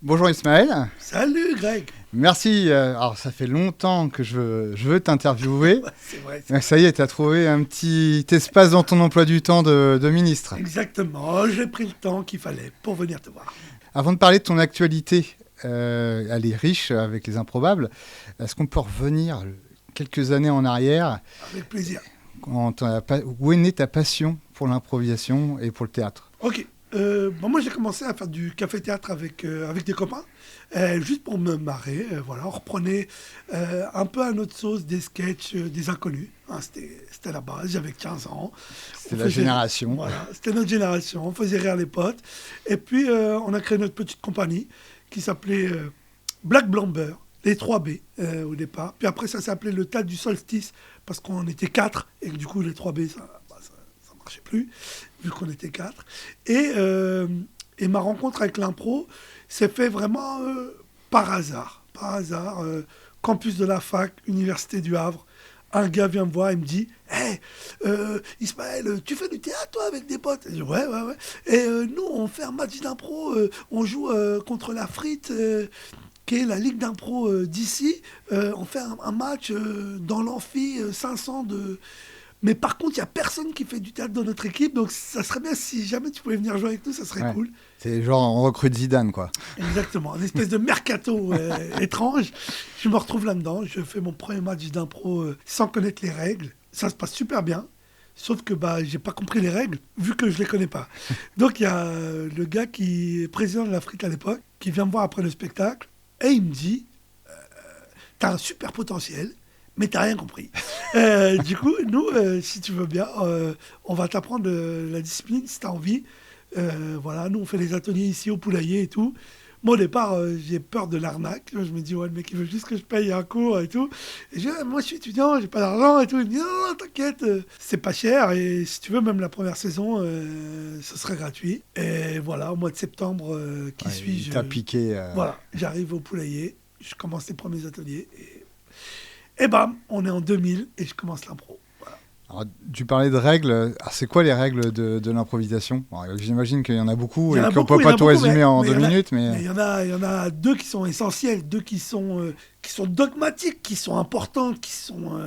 Bonjour Ismaël. Salut Greg. Merci. Alors ça fait longtemps que je veux t'interviewer. C'est vrai. Ça y est, tu as trouvé un petit espace dans ton emploi du temps de ministre. Exactement, j'ai pris le temps qu'il fallait pour venir te voir. Avant de parler de ton actualité, elle est riche avec les improbables. Est-ce qu'on peut revenir quelques années en arrière? Avec plaisir. Où est née ta passion pour l'improvisation et pour le théâtre? Ok. Moi j'ai commencé à faire du café-théâtre avec des copains, juste pour me marrer. Voilà, on reprenait un peu à notre sauce des sketchs des inconnus. Hein, c'était la base, j'avais 15 ans. C'était la génération. Voilà, c'était notre génération, on faisait rire les potes. Et puis on a créé notre petite compagnie qui s'appelait Black Blamber, les 3B au départ. Puis après ça s'appelait le Théâtre du Solstice parce qu'on était 4 et que du coup les 3B ça marchait plus, vu qu'on était 4. Et ma rencontre avec l'impro s'est fait vraiment par hasard. Campus de la fac, Université du Havre. Un gars vient me voir et me dit « Hey, Ismaël, tu fais du théâtre, toi, avec des potes ?» Je dis « Ouais. Et nous, on fait un match d'impro, on joue contre la Frite, qui est la ligue d'impro d'ici. On fait un match dans l'amphi, 500 de... » Mais par contre, il n'y a personne qui fait du théâtre dans notre équipe, donc ça serait bien si jamais tu pouvais venir jouer avec nous, ça serait cool. C'est genre on recrute Zidane, quoi. Exactement, une espèce de mercato étrange. Je me retrouve là-dedans, je fais mon premier match d'impro sans connaître les règles. Ça se passe super bien, sauf que j'ai pas compris les règles, vu que je les connais pas. Donc il y a le gars qui est président de la Frite à l'époque, qui vient me voir après le spectacle, et il me dit « T'as un super potentiel ». Mais t'as rien compris. Du coup, nous, si tu veux bien, on va t'apprendre la discipline si t'as envie. Voilà, nous, on fait les ateliers ici au poulailler et tout. Moi, au départ, j'ai peur de l'arnaque. Je me dis, ouais, le mec, il veut juste que je paye un cours et tout. Et je dis, moi, je suis étudiant, j'ai pas d'argent et tout. Il me dit, non, t'inquiète, c'est pas cher. Et si tu veux, même la première saison, ce serait gratuit. Et voilà, au mois de septembre qui suit, t'as piqué. Voilà, j'arrive au poulailler, je commence les premiers ateliers. Et bam, on est en 2000 et je commence l'impro. Voilà. Alors, tu parlais de règles. Alors, c'est quoi les règles de l'improvisation? J'imagine qu'il y en a beaucoup et qu'on ne peut pas tout résumer en 2 minutes. Mais il y en a 2 qui sont essentiels, 2 qui sont dogmatiques, qui sont importantes, qui sont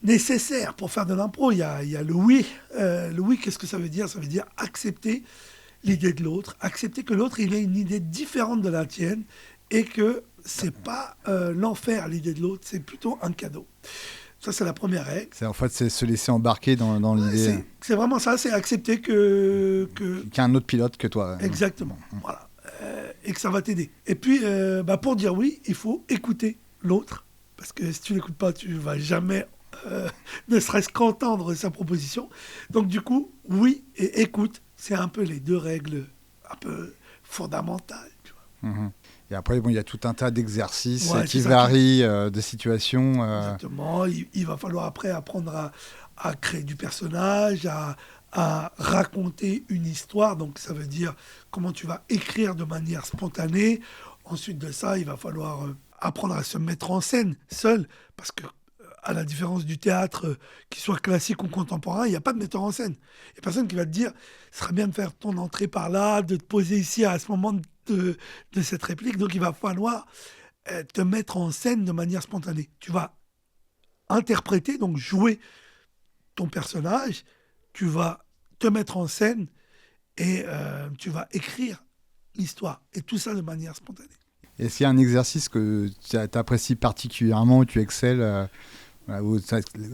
nécessaires pour faire de l'impro. Il y a le oui. Le oui, qu'est-ce que ça veut dire? Ça veut dire accepter l'idée de l'autre, accepter que l'autre il ait une idée différente de la tienne et que c'est pas l'enfer, l'idée de l'autre, c'est plutôt un cadeau. Ça, c'est la première règle. C'est se laisser embarquer dans l'idée. C'est vraiment ça, c'est accepter qu'il y a un autre pilote que toi. Exactement, voilà. Et que ça va t'aider. Et puis, pour dire oui, il faut écouter l'autre, parce que si tu l'écoutes pas, tu vas jamais, ne serait-ce qu'entendre sa proposition. Donc, du coup, oui et écoute, c'est un peu les 2 règles un peu fondamentales, tu vois. Mm-hmm. Et après, il y a tout un tas d'exercices qui varient de situations. Exactement. Il va falloir après apprendre à créer du personnage, à raconter une histoire. Donc, ça veut dire comment tu vas écrire de manière spontanée. Ensuite de ça, il va falloir apprendre à se mettre en scène seul. Parce que, à la différence du théâtre, qu'il soit classique ou contemporain, il n'y a pas de metteur en scène. Il n'y a personne qui va te dire, ce serait bien de faire ton entrée par là, de te poser ici à ce moment de cette réplique. Donc, il va falloir te mettre en scène de manière spontanée. Tu vas interpréter, donc jouer ton personnage, tu vas te mettre en scène et tu vas écrire l'histoire. Et tout ça de manière spontanée. Est-ce qu'il y a un exercice que tu apprécies particulièrement, où tu excelles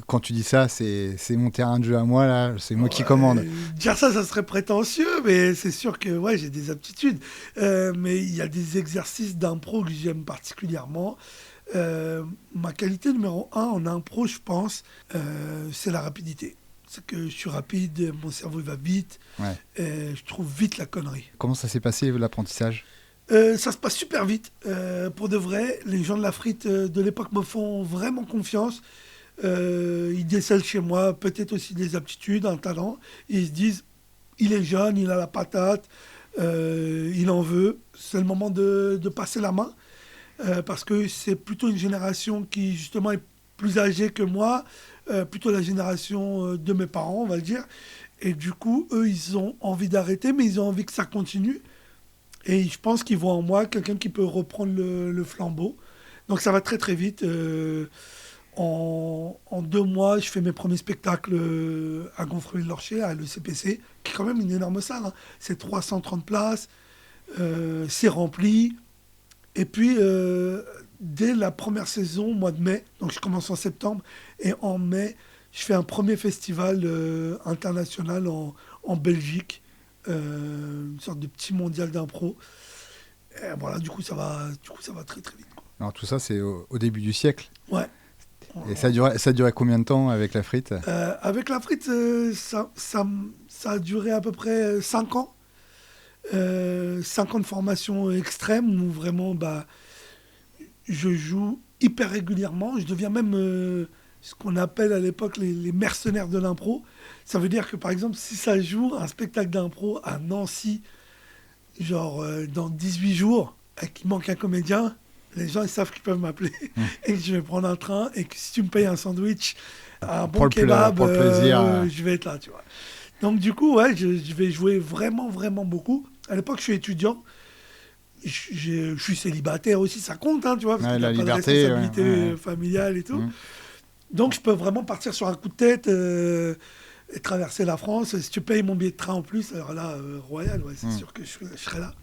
quand tu dis ça, c'est mon terrain de jeu à moi, là, c'est moi qui commande. Dire ça serait prétentieux, mais c'est sûr que j'ai des aptitudes. Mais il y a des exercices d'impro que j'aime particulièrement. Ma qualité numéro 1 en impro, je pense, c'est la rapidité. C'est que je suis rapide, mon cerveau il va vite, je trouve vite la connerie. Comment ça s'est passé, l'apprentissage ? Ça se passe super vite. Pour de vrai, les gens de la Frite de l'époque me font vraiment confiance. Ils décèlent chez moi peut-être aussi des aptitudes, un talent. Et ils se disent, il est jeune, il a la patate, il en veut. C'est le moment de passer la main. Parce que c'est plutôt une génération qui justement est plus âgée que moi, plutôt la génération de mes parents, on va dire. Et du coup, eux, ils ont envie d'arrêter, mais ils ont envie que ça continue. Et je pense qu'ils voient en moi quelqu'un qui peut reprendre le flambeau. Donc ça va très très vite. En 2 mois, je fais mes premiers spectacles à Gonfreville-Lorcher, à l'ECPC, qui est quand même une énorme salle, hein. C'est 330 places, c'est rempli. Et puis, dès la première saison, au mois de mai, donc je commence en septembre, et en mai, je fais un premier festival international en Belgique, une sorte de petit mondial d'impro. Et voilà, du coup, ça va très très vite, quoi. Alors tout ça, c'est au début du siècle. Ouais. Et ça durait combien de temps avec la frite? Avec la frite, ça a duré à peu près 5 ans. 5 ans de formation extrême où vraiment bah, je joue hyper régulièrement. Je deviens même ce qu'on appelle à l'époque les mercenaires de l'impro. Ça veut dire que par exemple, si ça joue un spectacle d'impro à Nancy, genre dans 18 jours, et qu'il manque un comédien, les gens ils savent qu'ils peuvent m'appeler et que je vais prendre un train et que si tu me payes un sandwich, un bon kebab, pour le plaisir. je vais être là, tu vois. Donc du coup, ouais, je vais jouer vraiment, vraiment beaucoup. À l'époque, je suis étudiant. Je suis célibataire aussi, ça compte, hein, tu vois, parce Ouais, que la t'as pas de liberté, responsabilité ouais. familiale et tout. Mm. Donc je peux vraiment partir sur un coup de tête et traverser la France. Si tu payes mon billet de train en plus, alors là, royal, ouais, c'est sûr que je serai là.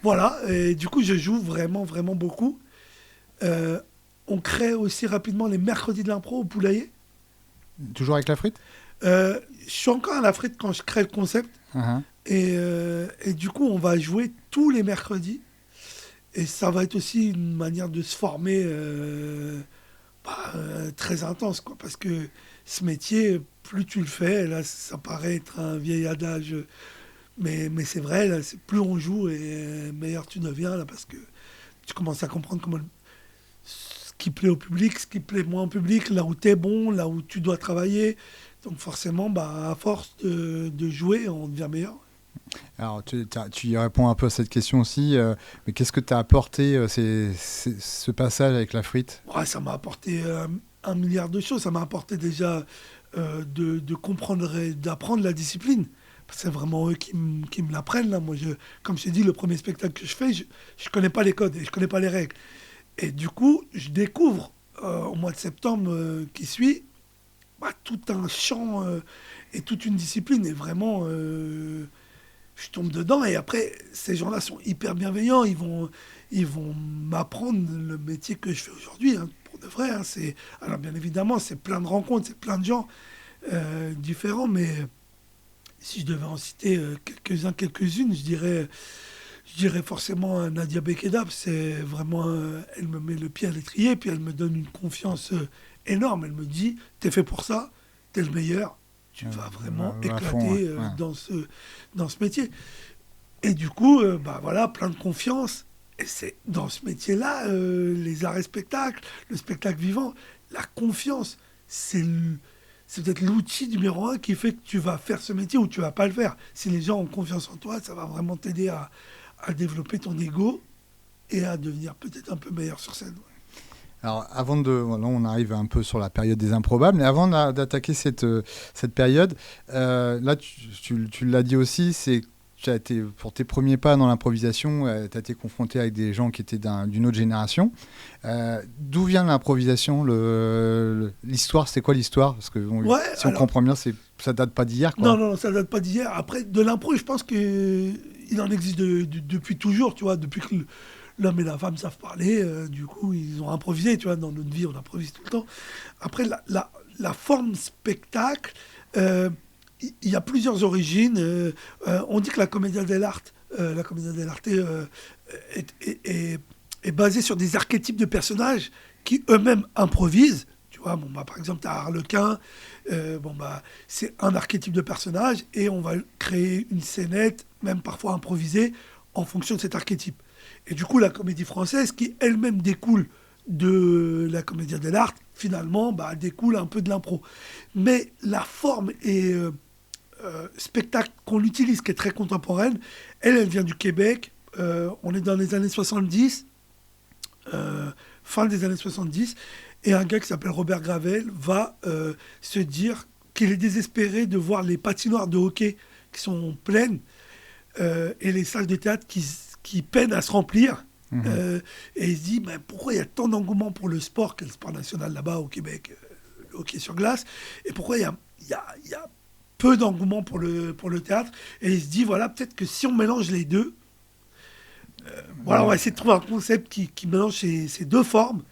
Voilà, et du coup, je joue vraiment, vraiment beaucoup. Euh, on crée aussi rapidement les mercredis de l'impro au Poulailler. Toujours avec la frite? Je suis encore à la frite quand je crée le concept. Uh-huh. Et du coup, on va jouer tous les mercredis. Et ça va être aussi une manière de se former très intense, quoi. Parce que ce métier, plus tu le fais, là, ça paraît être un vieil adage, mais c'est vrai, là, plus on joue et meilleur tu deviens, là, parce que tu commences à comprendre ce qui plaît au public, ce qui plaît moins au public, là où tu es bon, là où tu dois travailler. Donc forcément, bah, à force de jouer, on devient meilleur. Alors, tu y réponds un peu à cette question aussi, mais qu'est-ce que t'as apporté ce passage avec la frite? Ouais, ça m'a apporté un milliard de choses. Ça m'a apporté déjà de comprendre et d'apprendre la discipline. C'est vraiment eux qui me l'apprennent, là. Moi, comme je t'ai dit, le premier spectacle que je fais, je ne connais pas les codes et je ne connais pas les règles. Et du coup, je découvre au mois de septembre qui suit bah, tout un champ et toute une discipline. Et vraiment, je tombe dedans. Et après, ces gens-là sont hyper bienveillants. Ils vont m'apprendre le métier que je fais aujourd'hui, hein, pour de vrai. Hein. Alors, bien évidemment, c'est plein de rencontres, c'est plein de gens différents. Mais si je devais en citer quelques-uns, quelques-unes, je dirais forcément Nadia Bekedab. C'est vraiment, elle me met le pied à l'étrier, puis elle me donne une confiance énorme. Elle me dit, t'es fait pour ça, t'es le meilleur, tu vas vraiment À éclater fond, ouais. dans ce métier. Et du coup, bah voilà, plein de confiance. Et c'est dans ce métier-là, les arts et spectacles, le spectacle vivant, la confiance, c'est peut-être l'outil numéro un qui fait que tu vas faire ce métier ou tu vas pas le faire. Si les gens ont confiance en toi, ça va vraiment t'aider à développer ton ego et à devenir peut-être un peu meilleur sur scène. Ouais. Alors, voilà, on arrive un peu sur la période des improbables, mais avant d'attaquer cette période, là, tu l'as dit aussi, pour tes premiers pas dans l'improvisation, tu as été confronté avec des gens qui étaient d'une autre génération. D'où vient l'improvisation? L'histoire, c'est quoi l'histoire? Parce que si on comprend bien, ça date pas d'hier, quoi. Non, ça date pas d'hier. Après, de l'impro, je pense qu'il en existe depuis toujours, tu vois, depuis que l'homme et la femme savent parler, du coup, ils ont improvisé, tu vois, dans notre vie, on improvise tout le temps. Après, la forme spectacle, il y a plusieurs origines. On dit que la commedia dell'arte, est basée sur des archétypes de personnages qui eux-mêmes improvisent. Tu vois, bon, bah, par exemple, tu as Harlequin, c'est un archétype de personnage et on va créer une scénette, même parfois improvisée, en fonction de cet archétype. Et du coup, la comédie française, qui elle-même découle de la commedia dell'arte, finalement, bah, découle un peu de l'impro. Mais la forme et spectacle qu'on utilise, qui est très contemporaine, elle vient du Québec. On est dans les années 70, fin des années 70, et un gars qui s'appelle Robert Gravel va se dire qu'il est désespéré de voir les patinoires de hockey qui sont pleines et les salles de théâtre qui peine à se remplir. Et il se dit, pourquoi il y a tant d'engouement pour le sport, qui est le sport national là-bas au Québec, le hockey sur glace, et pourquoi il y a peu d'engouement pour le théâtre. Et il se dit, voilà, peut-être que si on mélange les deux, on va essayer de trouver un concept qui mélange ces deux formes,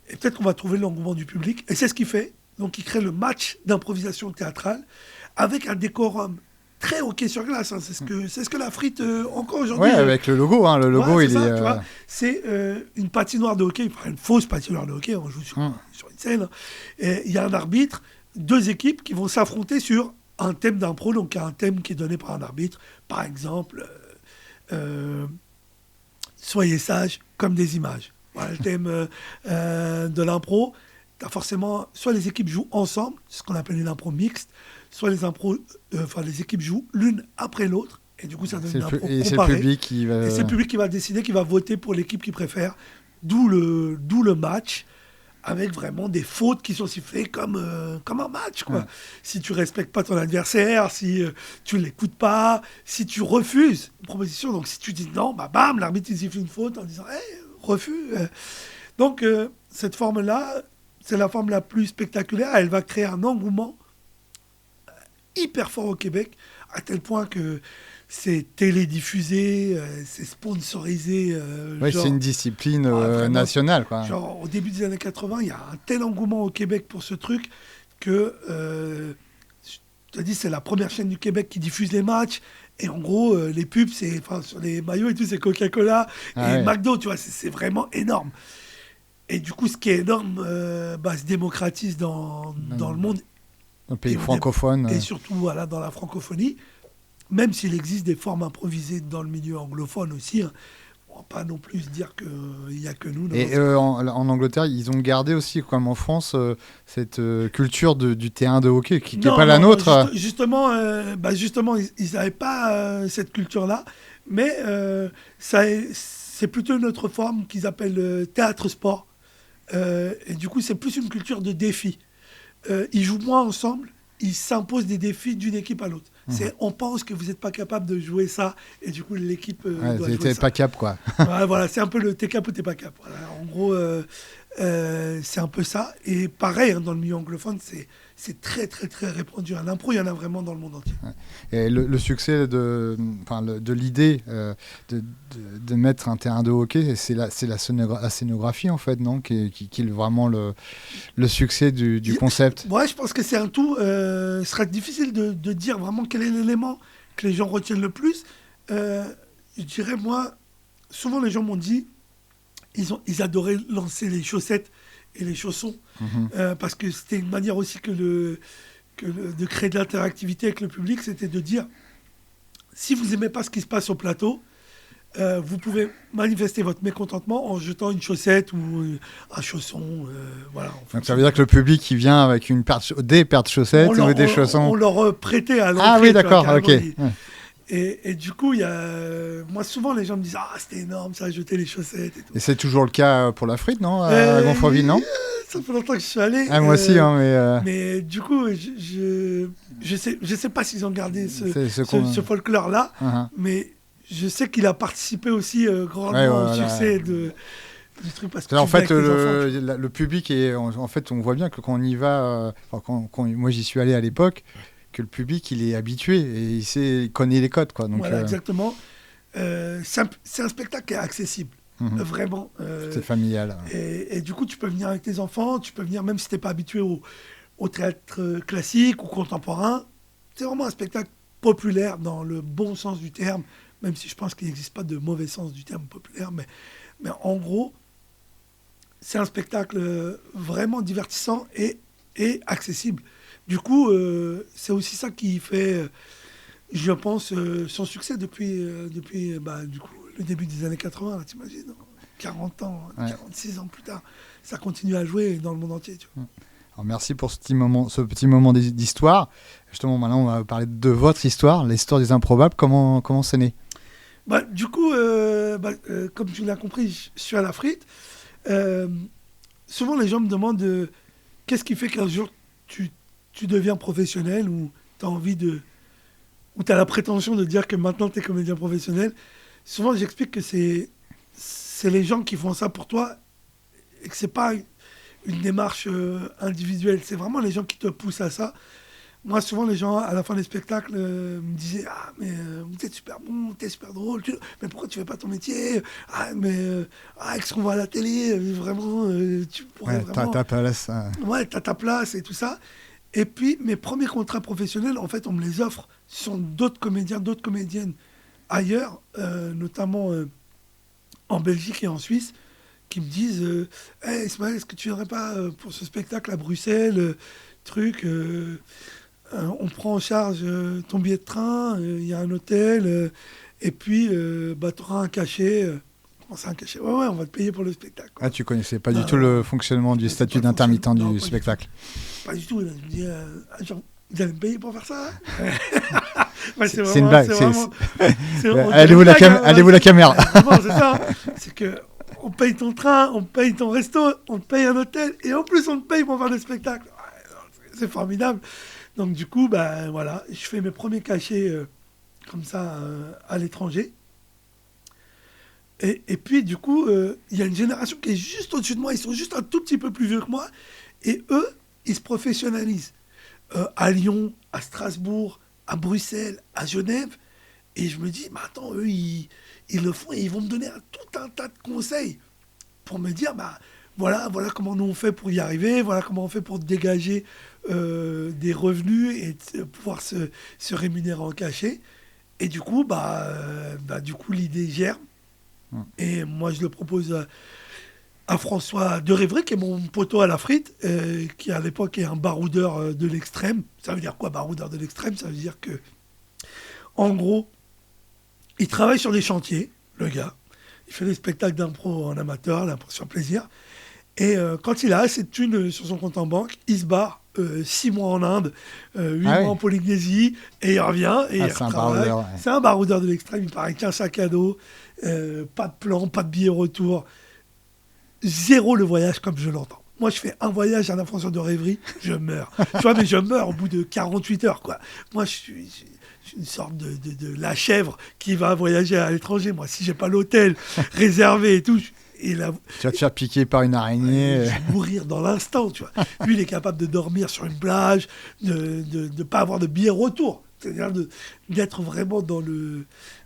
et peut-être qu'on va trouver l'engouement du public. Et c'est ce qu'il fait. Donc il crée le match d'improvisation théâtrale avec un décorum très hockey sur glace. Hein. C'est ce que la frite encore aujourd'hui. Ouais, avec le logo. Hein. Le logo, tu vois, c'est une patinoire de hockey, enfin une fausse patinoire de hockey. On joue sur une scène. Il y a un arbitre, 2 équipes qui vont s'affronter sur un thème d'impro. Donc il y a un thème qui est donné par un arbitre. Par exemple, soyez sages comme des images. Voilà le thème de l'impro. T'as forcément, soit les équipes jouent ensemble, c'est ce qu'on appelle une impro mixte, soit les équipes jouent l'une après l'autre, et du coup ça donne une impro comparée. Et c'est le public qui va... Et c'est le public qui va décider, qui va voter pour l'équipe qu'il préfère, d'où le match, avec vraiment des fautes qui sont sifflées comme un match, quoi. Si tu respectes pas ton adversaire, si tu l'écoutes pas, si tu refuses une proposition, donc si tu dis non, bam, l'arbitre il siffle une faute en disant hey, refus. Donc cette forme-là, c'est la forme la plus spectaculaire. Elle va créer un engouement hyper fort au Québec, à tel point que c'est télédiffusé, c'est sponsorisé. C'est une discipline nationale. Quoi. Genre, au début des années 80, il y a un tel engouement au Québec pour ce truc que, je te dis, c'est la première chaîne du Québec qui diffuse les matchs. Et en gros, les pubs, sur les maillots et tout, c'est Coca-Cola et McDo, tu vois, c'est vraiment énorme. Et du coup, ce qui est énorme, se démocratise dans le monde. Dans le pays francophone. Et surtout, voilà, dans la francophonie. Même s'il existe des formes improvisées dans le milieu anglophone aussi. Hein. On ne va pas non plus se dire qu'il n'y a que nous. Et en Angleterre, ils ont gardé aussi, comme en France, cette culture du terrain de hockey, qui n'est pas la nôtre. Justement, ils n'avaient pas cette culture-là. Mais c'est plutôt une autre forme qu'ils appellent théâtre-sport. Et du coup, c'est plus une culture de défi. Ils jouent moins ensemble, ils s'imposent des défis d'une équipe à l'autre. On pense que vous n'êtes pas capable de jouer ça, et du coup, l'équipe doit jouer ça. T'es pas cap, quoi. Voilà, c'est un peu le t'es cap ou t'es pas cap. Voilà. En gros, c'est un peu ça. Et pareil, hein, dans le milieu anglophone, c'est très, très, très répandu. L'impro, il y en a vraiment dans le monde entier. Et le succès de l'idée de mettre un terrain de hockey, c'est la scénographie, en fait, non, qui est vraiment le succès du concept. Ouais, je pense que c'est un tout. Ce sera difficile de dire vraiment quel est l'élément que les gens retiennent le plus. Je dirais, moi, souvent les gens m'ont dit ils adoraient lancer les chaussettes et les chaussons, parce que c'était une manière aussi de créer de l'interactivité avec le public, c'était de dire, si vous n'aimez pas ce qui se passe au plateau, vous pouvez manifester votre mécontentement en jetant une chaussette ou un chausson. Voilà, donc ça veut dire que le public il vient avec des paires de chaussettes ou des chaussons. On leur prêtait à l'entrée. Ah oui, d'accord, ok. Et du coup, moi, souvent, les gens me disent « Ah, c'était énorme, ça a jeté les chaussettes. » et tout. Et c'est toujours le cas pour la frite, non, à Gonfreville, non? Ça fait longtemps que je suis allé. Ah, moi aussi, hein, mais du coup, je sais pas s'ils ont gardé ce folklore-là, mais je sais qu'il a participé aussi grandement au succès du truc. Parce que en fait, le public, en fait, on voit bien que quand on y va, quand moi j'y suis allé à l'époque, que le public il est habitué et il connaît les codes, quoi. Donc, voilà, exactement. C'est un spectacle qui est accessible, vraiment. C'est familial. Et du coup, tu peux venir avec tes enfants, tu peux venir même si tu n'es pas habitué au théâtre classique ou contemporain. C'est vraiment un spectacle populaire dans le bon sens du terme, même si je pense qu'il n'existe pas de mauvais sens du terme populaire. Mais en gros, c'est un spectacle vraiment divertissant et accessible. Du coup, c'est aussi ça qui fait, je pense, son succès depuis du coup, le début des années 80, là, t'imagines, 40 ans, 46 ans plus tard. Ça continue à jouer dans le monde entier. Tu vois. Alors, merci pour ce petit moment d'histoire. Justement, maintenant, on va parler de votre histoire, l'histoire des improbables. Comment c'est né? Du coup, comme tu l'as compris, je suis à la frite. Souvent, les gens me demandent qu'est-ce qui fait qu'un jour, tu deviens professionnel ou tu as envie ou tu as la prétention de dire que maintenant tu es comédien professionnel. souvent j'explique que c'est les gens qui font ça pour toi et que c'est pas une démarche individuelle. C'est vraiment les gens qui te poussent à ça. Moi, souvent, les gens, à la fin des spectacles, me disaient « Ah, mais vous êtes super bon, t'es super drôle, mais pourquoi tu fais pas ton métier? Ah, mais avec ce qu'on voit à la télé, vraiment, tu pourrais vraiment... ta place. Ouais, t'as ta place et tout ça. » Et puis, mes premiers contrats professionnels, en fait, on me les offre. Ce sont d'autres comédiens, d'autres comédiennes ailleurs, notamment en Belgique et en Suisse, qui me disent Hey, Ismaël, est-ce que tu viendrais pas pour ce spectacle à Bruxelles on prend en charge ton billet de train, il y a un hôtel, et puis tu auras un cachet. Comment ça, un cachet? Ouais, on va te payer pour le spectacle. Quoi. Ah, tu connaissais pas du tout le fonctionnement du statut d'intermittent du spectacle. Pas du tout. Là, je me dis, vous allez me payer pour faire ça? Ouais, c'est une blague. Allez-vous la caméra. C'est ça. C'est que on paye ton train, on paye ton resto, on te paye un hôtel, et en plus on te paye pour faire le spectacle. Ouais, c'est formidable. Donc du coup, voilà, je fais mes premiers cachets comme ça à l'étranger. Et puis du coup, il y a une génération qui est juste au-dessus de moi, ils sont juste un tout petit peu plus vieux que moi, et eux, ils se professionnalisent. À Lyon, à Strasbourg, à Bruxelles, à Genève, et je me dis, mais attends, eux, ils le font, et ils vont me donner tout un tas de conseils pour me dire, voilà comment nous on fait pour y arriver, voilà comment on fait pour dégager des revenus et pouvoir se rémunérer en cachet. Et du coup, l'idée germe. Et moi, je le propose à François de Révry, qui est mon poteau à la frite, qui à l'époque est un baroudeur de l'extrême. Ça veut dire quoi, baroudeur de l'extrême? Ça veut dire que, en gros, il travaille sur des chantiers, le gars. Il fait des spectacles d'impro en amateur, l'impro sur plaisir. Et quand il a assez de thunes sur son compte en banque, il se barre 6 mois en Inde, 8 mois en Polynésie, et il revient, et il retravaille. C'est un baroudeur de l'extrême, il paraît qu'un sac à dos, pas de plan, pas de billet retour, zéro le voyage comme je l'entends. Moi, je fais un voyage à la François de Révry, je meurs. Tu vois, mais je meurs au bout de 48 heures, quoi. Moi, je suis une sorte de la chèvre qui va voyager à l'étranger. Moi, si j'ai pas l'hôtel réservé et tout... Et là, tu vas te faire piquer par une araignée. Je vais mourir dans l'instant, tu vois. Lui, il est capable de dormir sur une plage, de ne pas avoir de billet retour. C'est-à-dire d'être vraiment dans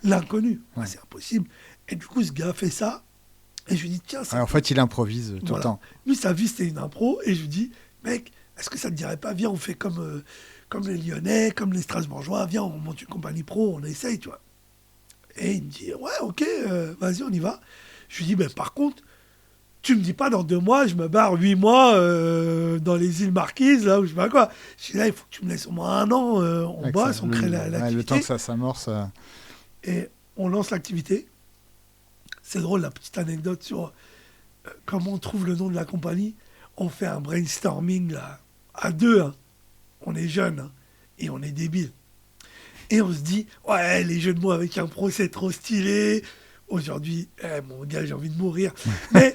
l'inconnu. Ouais. C'est impossible. Et du coup, ce gars fait ça. Et je lui dis, tiens... en fait, il improvise tout le temps. Lui, sa vie, c'était une impro. Et je lui dis, mec, est-ce que ça ne te dirait pas, viens, on fait comme les Lyonnais, comme les Strasbourgeois. Viens, on monte une compagnie pro, on essaye, tu vois. Et il me dit, ouais, ok, vas-y, on y va. Je lui dis, par contre, tu me dis pas dans 2 mois, je me barre 8 mois dans les îles Marquises, là, où je sais pas quoi. Je dis, là, il faut que tu me laisses au moins 1 an, on bosse, on crée l'activité. Le temps que ça s'amorce. Et on lance l'activité. C'est drôle, la petite anecdote sur comment on trouve le nom de la compagnie. On fait un brainstorming, là, à 2. Hein. On est jeunes, hein, et on est débiles. Et on se dit, ouais, les jeux de mots avec impro, c'est trop stylé. Aujourd'hui, mon gars, j'ai envie de mourir. Mais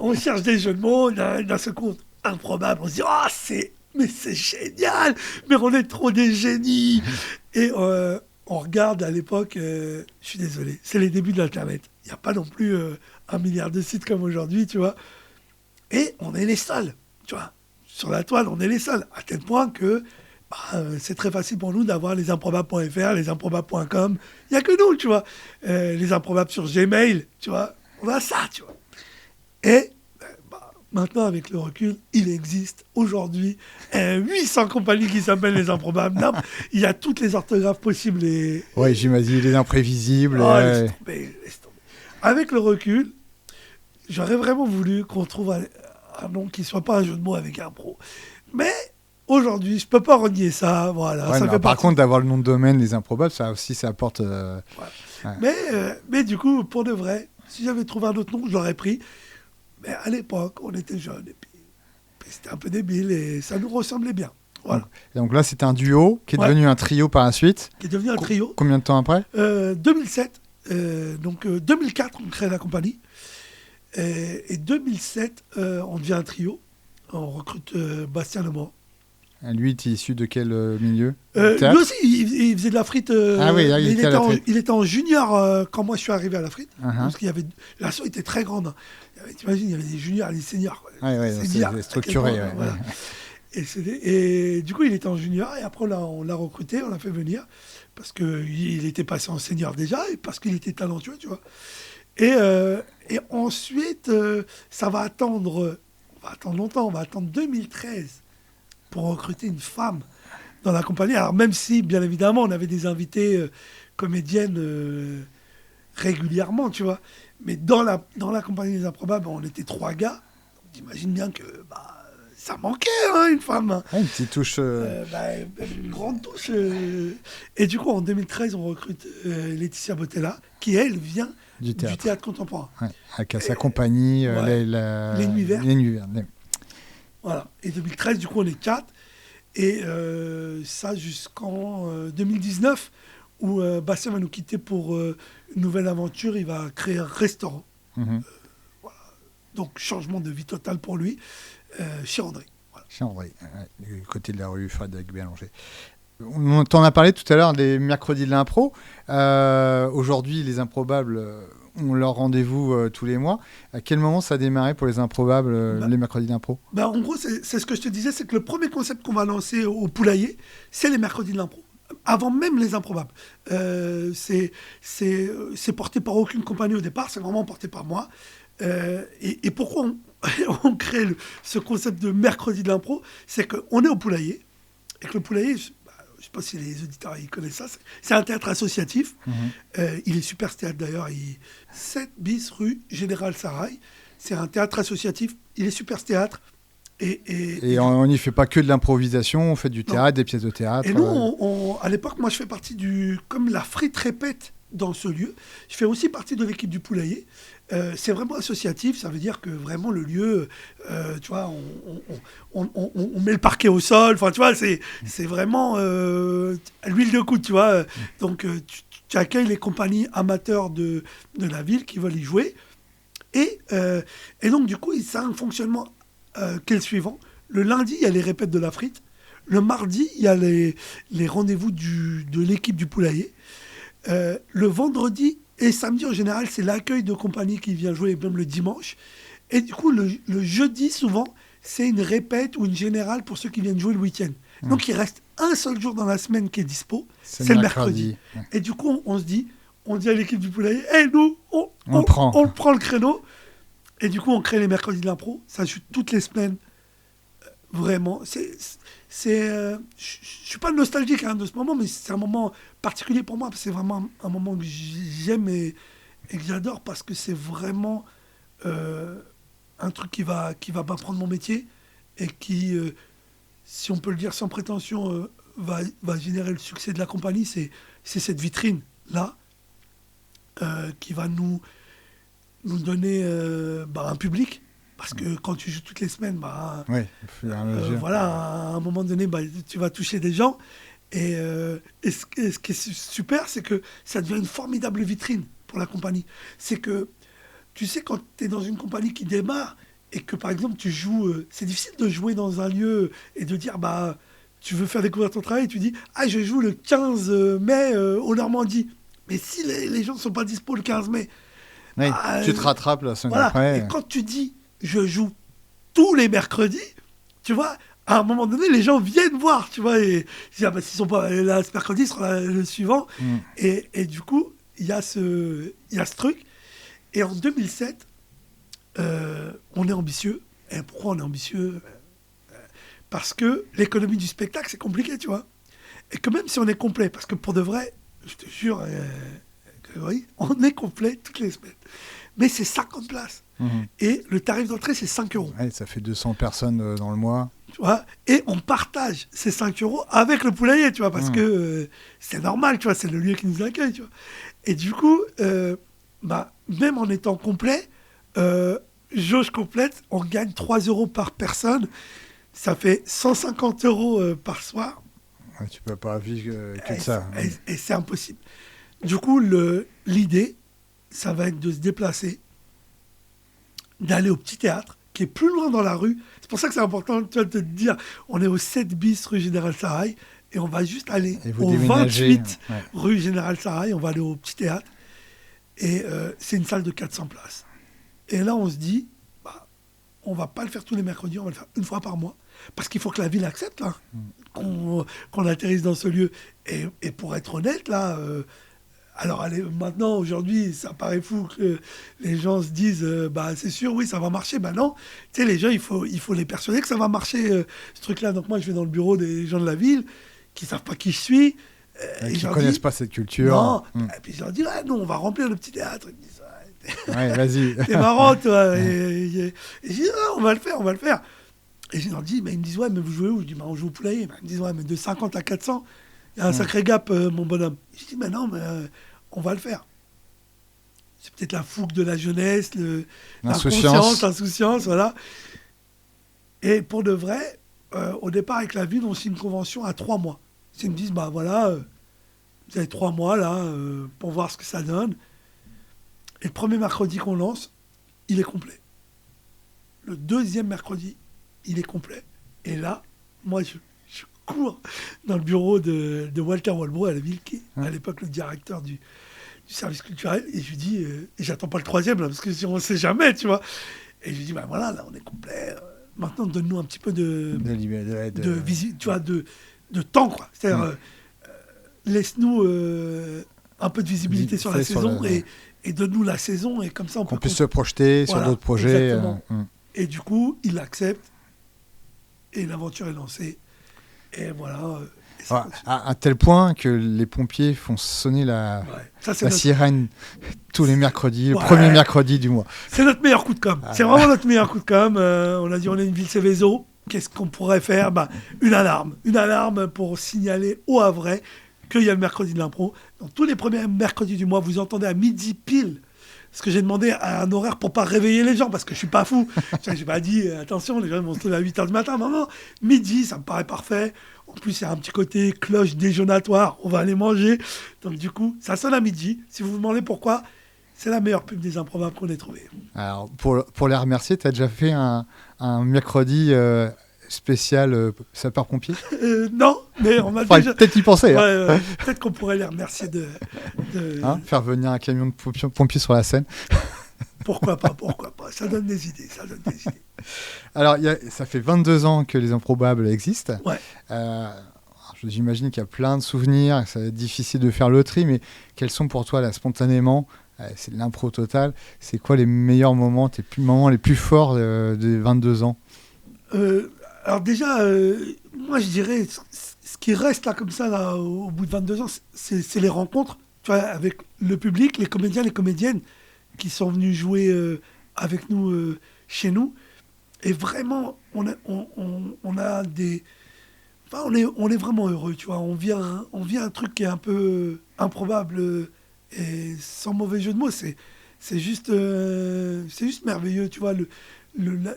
on cherche des jeux de mots, d'un seul coup, improbable. On se dit, mais c'est génial, mais on est trop des génies. Et on regarde à l'époque, je suis désolé, c'est les débuts de l'Internet. Il n'y a pas non plus 1 milliard de sites comme aujourd'hui, tu vois. Et on est les seuls, tu vois. Sur la toile, on est les seuls. À tel point que c'est très facile pour nous d'avoir les improbables.fr, les improbables.com. Il n'y a que nous, tu vois. Les improbables sur Gmail, tu vois. On a ça, tu vois. Et maintenant, avec le recul, il existe aujourd'hui 800 compagnies qui s'appellent les improbables. Non, il y a toutes les orthographes possibles. Oui, j'imagine, les imprévisibles. Laisse tomber. Avec le recul, j'aurais vraiment voulu qu'on trouve un nom qui ne soit pas un jeu de mots avec un pro. Mais... aujourd'hui, je ne peux pas renier ça. Voilà, ça fait par contre, d'avoir le nom de domaine, les improbables, ça aussi, ça apporte... Ouais. Mais du coup, pour de vrai, si j'avais trouvé un autre nom, je l'aurais pris. Mais à l'époque, on était jeunes et puis c'était un peu débile et ça nous ressemblait bien. Voilà. Donc là, c'était un duo qui est devenu un trio par la suite. Qui est devenu un trio. Combien de temps après 2007. Donc 2004, on crée la compagnie. Et 2007, on devient un trio. On recrute Bastien Lemort. Lui, tu es issu de quel milieu? Lui aussi, il faisait de la frite. Ah oui, là, il était en junior quand moi je suis arrivé à la frite. Parce qu'il y avait, l'assaut était très grande. Hein. T'imagines, il y avait des juniors et des seniors. C'est structuré. Voilà. Et du coup, il était en junior et après, on l'a recruté, on l'a fait venir parce qu'il était passé en senior déjà et parce qu'il était talentueux, tu vois. Et ensuite, ça va attendre longtemps, on va attendre 2013 pour recruter une femme dans la compagnie. Alors même si, bien évidemment, on avait des invités comédiennes régulièrement, tu vois. Mais dans la compagnie des Improbables, on était 3 gars. T'imagines bien que ça manquait, hein, une femme. Une petite touche... une grande touche. Et du coup, en 2013, on recrute Laetitia Botella, qui, elle, vient du théâtre contemporain. Ouais, avec sa compagnie, les Nuits Vertes. Les Nuits Vertes. Voilà. Et 2013, du coup, on est 4. Et ça jusqu'en 2019, où Bastien va nous quitter pour une nouvelle aventure. Il va créer un restaurant. Voilà. Donc, changement de vie total pour lui, chez André. Voilà. Chez André, du côté de la rue Frédéric Bélanger. On t'en a parlé tout à l'heure des mercredis de l'impro. Aujourd'hui, les Improbables ont leur rendez-vous tous les mois. À quel moment ça a démarré pour les Improbables, les mercredis d'impro? En gros, c'est ce que je te disais, c'est que le premier concept qu'on va lancer au Poulailler, c'est les mercredis de l'impro. Avant même les Improbables. C'est porté par aucune compagnie au départ, c'est vraiment porté par moi. Et pourquoi on crée ce concept de mercredi de l'impro? C'est qu'on est au Poulailler, et que le Poulailler... Je ne sais pas si les auditeurs ils connaissent ça. C'est un théâtre associatif. Il est super ce théâtre d'ailleurs. 7 bis rue Général Sarrail. C'est un théâtre associatif. Il est super ce théâtre. Et on n'y fait pas que de l'improvisation. On fait du théâtre, des pièces de théâtre. Et nous, à l'époque, moi je fais partie comme la frite répète dans ce lieu. Je fais aussi partie de l'équipe du Poulailler. C'est vraiment associatif, ça veut dire que vraiment le lieu, tu vois, on met le parquet au sol, enfin tu vois, c'est vraiment à l'huile de coude, tu vois. Donc tu accueilles les compagnies amateurs de la ville qui veulent y jouer. Et donc du coup, ça a un fonctionnement qui est le suivant. Le lundi, il y a les répètes de la frite. Le mardi, il y a les rendez-vous de l'équipe du Poulailler. Le vendredi et samedi, en général, c'est l'accueil de compagnie qui vient jouer, même le dimanche. Et du coup, le jeudi, souvent, c'est une répète ou une générale pour ceux qui viennent jouer le week-end. Donc, il reste un seul jour dans la semaine qui est dispo, c'est le mercredi. Et du coup, on dit à l'équipe du Poulailler, nous, on prend le créneau. Et du coup, on crée les mercredis de l'impro. Ça joue toutes les semaines. Vraiment. Je suis pas nostalgique de ce moment, mais c'est un moment particulier pour moi. C'est vraiment un moment que j'aime et que j'adore parce que c'est vraiment un truc qui va m'apprendre mon métier et qui, si on peut le dire sans prétention, va générer le succès de la compagnie. C'est cette vitrine-là qui va nous donner un public. Parce que quand tu joues toutes les semaines, voilà, à un moment donné, tu vas toucher des gens. Et ce qui est super, c'est que ça devient une formidable vitrine pour la compagnie. C'est que, tu sais, quand tu es dans une compagnie qui démarre et que, par exemple, tu joues... c'est difficile de jouer dans un lieu et de dire, tu veux faire découvrir ton travail et tu dis, je joue le 15 mai au Normandie. Mais si les gens ne sont pas dispo le 15 mai... tu te rattrapes la semaine après. Et quand tu dis... je joue tous les mercredis, tu vois, à un moment donné, les gens viennent voir, tu vois, et s'ils sont pas là ce mercredi, ils seront là le suivant. Et du coup, il y a ce truc. Et en 2007, on est ambitieux. Et pourquoi on est ambitieux? Parce que l'économie du spectacle, c'est compliqué, tu vois. Et que même si on est complet, parce que pour de vrai, je te jure, Grégory, on est complet toutes les semaines. Mais c'est 50 places. Et le tarif d'entrée, c'est 5 €. Ouais, ça fait 200 personnes dans le mois. Tu vois, et on partage ces 5 € avec le Poulailler, tu vois, parce que c'est normal, tu vois, c'est le lieu qui nous accueille, tu vois. Et du coup, même en étant complet, jauge complète, on gagne 3 € par personne. Ça fait 150 € par soir. Ouais, tu peux pas vivre que de ça. Et c'est impossible. Du coup, l'idée, ça va être de se déplacer, d'aller au petit théâtre, qui est plus loin dans la rue. C'est pour ça que c'est important, tu vois, de te dire, on est au 7 bis rue Général Sarrail, et on va juste aller au 28 rue Général Sarrail, on va aller au petit théâtre, et c'est une salle de 400 places. Et là, on se dit, on va pas le faire tous les mercredis, on va le faire une fois par mois, parce qu'il faut que la ville accepte là, qu'on atterrisse dans ce lieu. Et pour être honnête, là, alors allez, maintenant, aujourd'hui, ça paraît fou que les gens se disent, c'est sûr, oui, ça va marcher. Non, tu sais, les gens, il faut les persuader que ça va marcher, ce truc-là. Donc moi, je vais dans le bureau des gens de la ville qui savent pas qui je suis. Et qui ne connaissent pas cette culture. Non. Et puis je leur dis, non, on va remplir le petit théâtre. Ils me disent, ouais, vas-y. T'es marrant, toi. Et je dis, on va le faire. Et je leur dis, ils me disent, ouais, mais vous jouez où? Je dis, on joue au poulailler. Ils me disent, ouais, mais de 50 à 400, il y a un sacré gap, mon bonhomme. Je dis, mais non, on va le faire. C'est peut-être la fougue de la jeunesse, l'insouciance, voilà. Et pour de vrai, au départ, avec la ville, on signe une convention à 3 mois. Ils me disent, voilà, vous avez 3 mois, là, pour voir ce que ça donne. Et le premier mercredi qu'on lance, il est complet. Le deuxième mercredi, il est complet. Et là, moi, je cours dans le bureau de Walter Walbro à la ville, qui est à l'époque le directeur du service culturel. Et je lui dis, et j'attends pas le troisième, là, parce que on ne sait jamais, tu vois. Et je lui dis, voilà, là, on est complet. Maintenant, donne-nous un petit peu de visite, tu vois, de temps, quoi. C'est-à-dire, laisse-nous un peu de visibilité sur la saison et donne-nous la saison, et comme ça, on puisse se projeter sur d'autres projets. Et du coup, il accepte, et l'aventure est lancée. Et voilà. À tel point que les pompiers font sonner la sirène tous les mercredis, le premier mercredi du mois. C'est notre meilleur coup de com'. C'est vraiment notre meilleur coup de com'. On a dit, on est une ville Céveso. Qu'est-ce qu'on pourrait faire? Une alarme pour signaler au Havrais qu'il y a le mercredi de l'impro. Donc, tous les premiers mercredis du mois, vous entendez à midi pile, ce que j'ai demandé à un horaire pour pas réveiller les gens, parce que je suis pas fou. J'ai pas dit, attention, les gens vont se lever à 8h du matin. Non, midi, ça me paraît parfait. En plus, il y a un petit côté cloche déjeunatoire. On va aller manger. Donc, du coup, ça sonne à midi. Si vous vous demandez pourquoi, c'est la meilleure pub des improbables qu'on ait trouvée. Alors, pour les remercier, tu as déjà fait un mercredi spécial sapeur-pompier? Non, mais on m'a déjà... Peut-être y penser. Peut-être qu'on pourrait les remercier de... faire venir un camion de pompiers sur la scène. Pourquoi pas. Ça donne des idées. Alors, ça fait 22 ans que les improbables existent. Ouais. J'imagine qu'il y a plein de souvenirs, que ça va être difficile de faire le tri, mais quels sont pour toi, là, spontanément, c'est de l'impro total, c'est quoi les meilleurs moments, tes moments les plus forts des 22 ans? Alors déjà, moi je dirais, ce qui reste là comme ça, là, au bout de 22 ans, c'est les rencontres, tu vois, avec le public, les comédiens, les comédiennes qui sont venus jouer avec nous chez nous. Et vraiment, on a des... Enfin, on est vraiment heureux, tu vois. On vit un truc qui est un peu improbable et sans mauvais jeu de mots. C'est juste merveilleux, tu vois.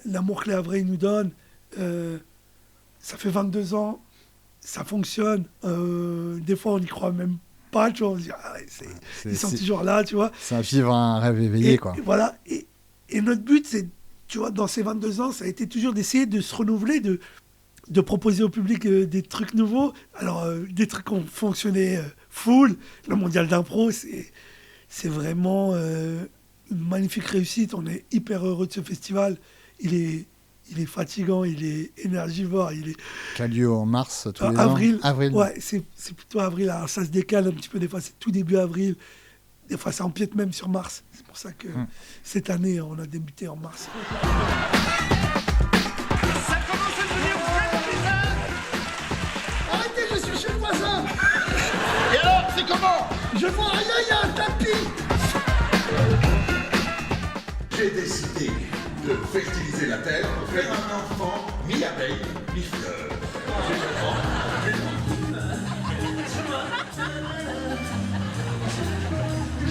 L'amour que les Havrais nous donnent, ça fait 22 ans, ça fonctionne. Des fois, on n'y croit même pas, tu vois. On se dit, ils sont toujours là, tu vois. C'est vivre un rêve éveillé, quoi. Voilà. Et notre but, c'est, tu vois, dans ces 22 ans, ça a été toujours d'essayer de se renouveler, de proposer au public des trucs nouveaux. Alors, des trucs qui ont fonctionné full. Le Mondial d'impro, c'est vraiment une magnifique réussite. On est hyper heureux de ce festival. Il est fatigant, il est énergivore. Qui a lieu en mars tous les ans. Avril. Ouais, c'est plutôt avril. Alors, ça se décale un petit peu. Des fois, c'est tout début avril. Des fois, ça empiète même sur mars. C'est pour ça que cette année, on a débuté en mars. Je vois rien, il y a un tapis. J'ai décidé de fertiliser la terre pour faire un enfant mi-abeille, mi-fleur.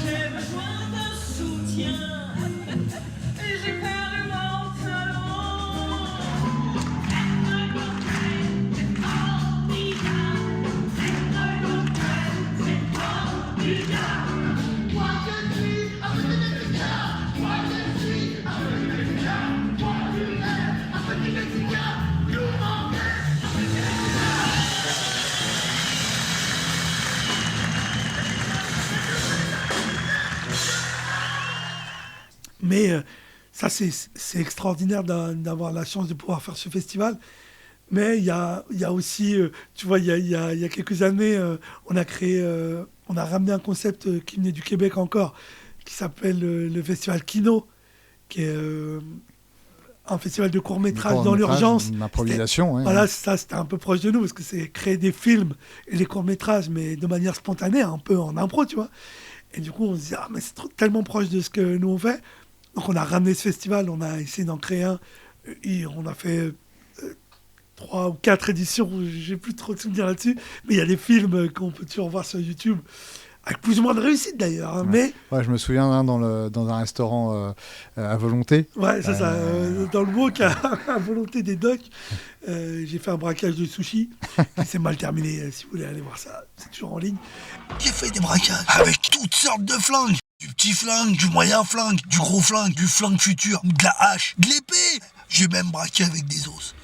J'ai besoin d'un soutien et j'ai perdu mon talent. Mais ça, c'est extraordinaire d'avoir la chance de pouvoir faire ce festival. Mais il y a aussi, tu vois, il y a quelques années, on a ramené un concept qui venait du Québec encore, qui s'appelle le festival Kino, qui est un festival de court-métrage dans l'urgence. Une improvisation, oui. Voilà, ça, c'était un peu proche de nous, parce que c'est créer des films et des courts-métrages, mais de manière spontanée, un peu en impro, tu vois. Et du coup, on se dit, ah, mais c'est tellement proche de ce que nous on fait. Donc, on a ramené ce festival, on a essayé d'en créer un, et on a fait 3 ou 4 éditions, j'ai plus trop de souvenirs là-dessus, mais il y a des films qu'on peut toujours voir sur YouTube, avec plus ou moins de réussite d'ailleurs. Hein, ouais. Ouais, je me souviens dans un restaurant à volonté. Ouais, c'est ça. Dans le wok à volonté des docs, j'ai fait un braquage de sushi qui s'est mal terminé. Si vous voulez aller voir ça, c'est toujours en ligne. J'ai fait des braquages avec toutes sortes de flingues. Du petit flingue, du moyen flingue, du gros flingue, du flingue futur, de la hache, de l'épée. J'ai même braqué avec des os.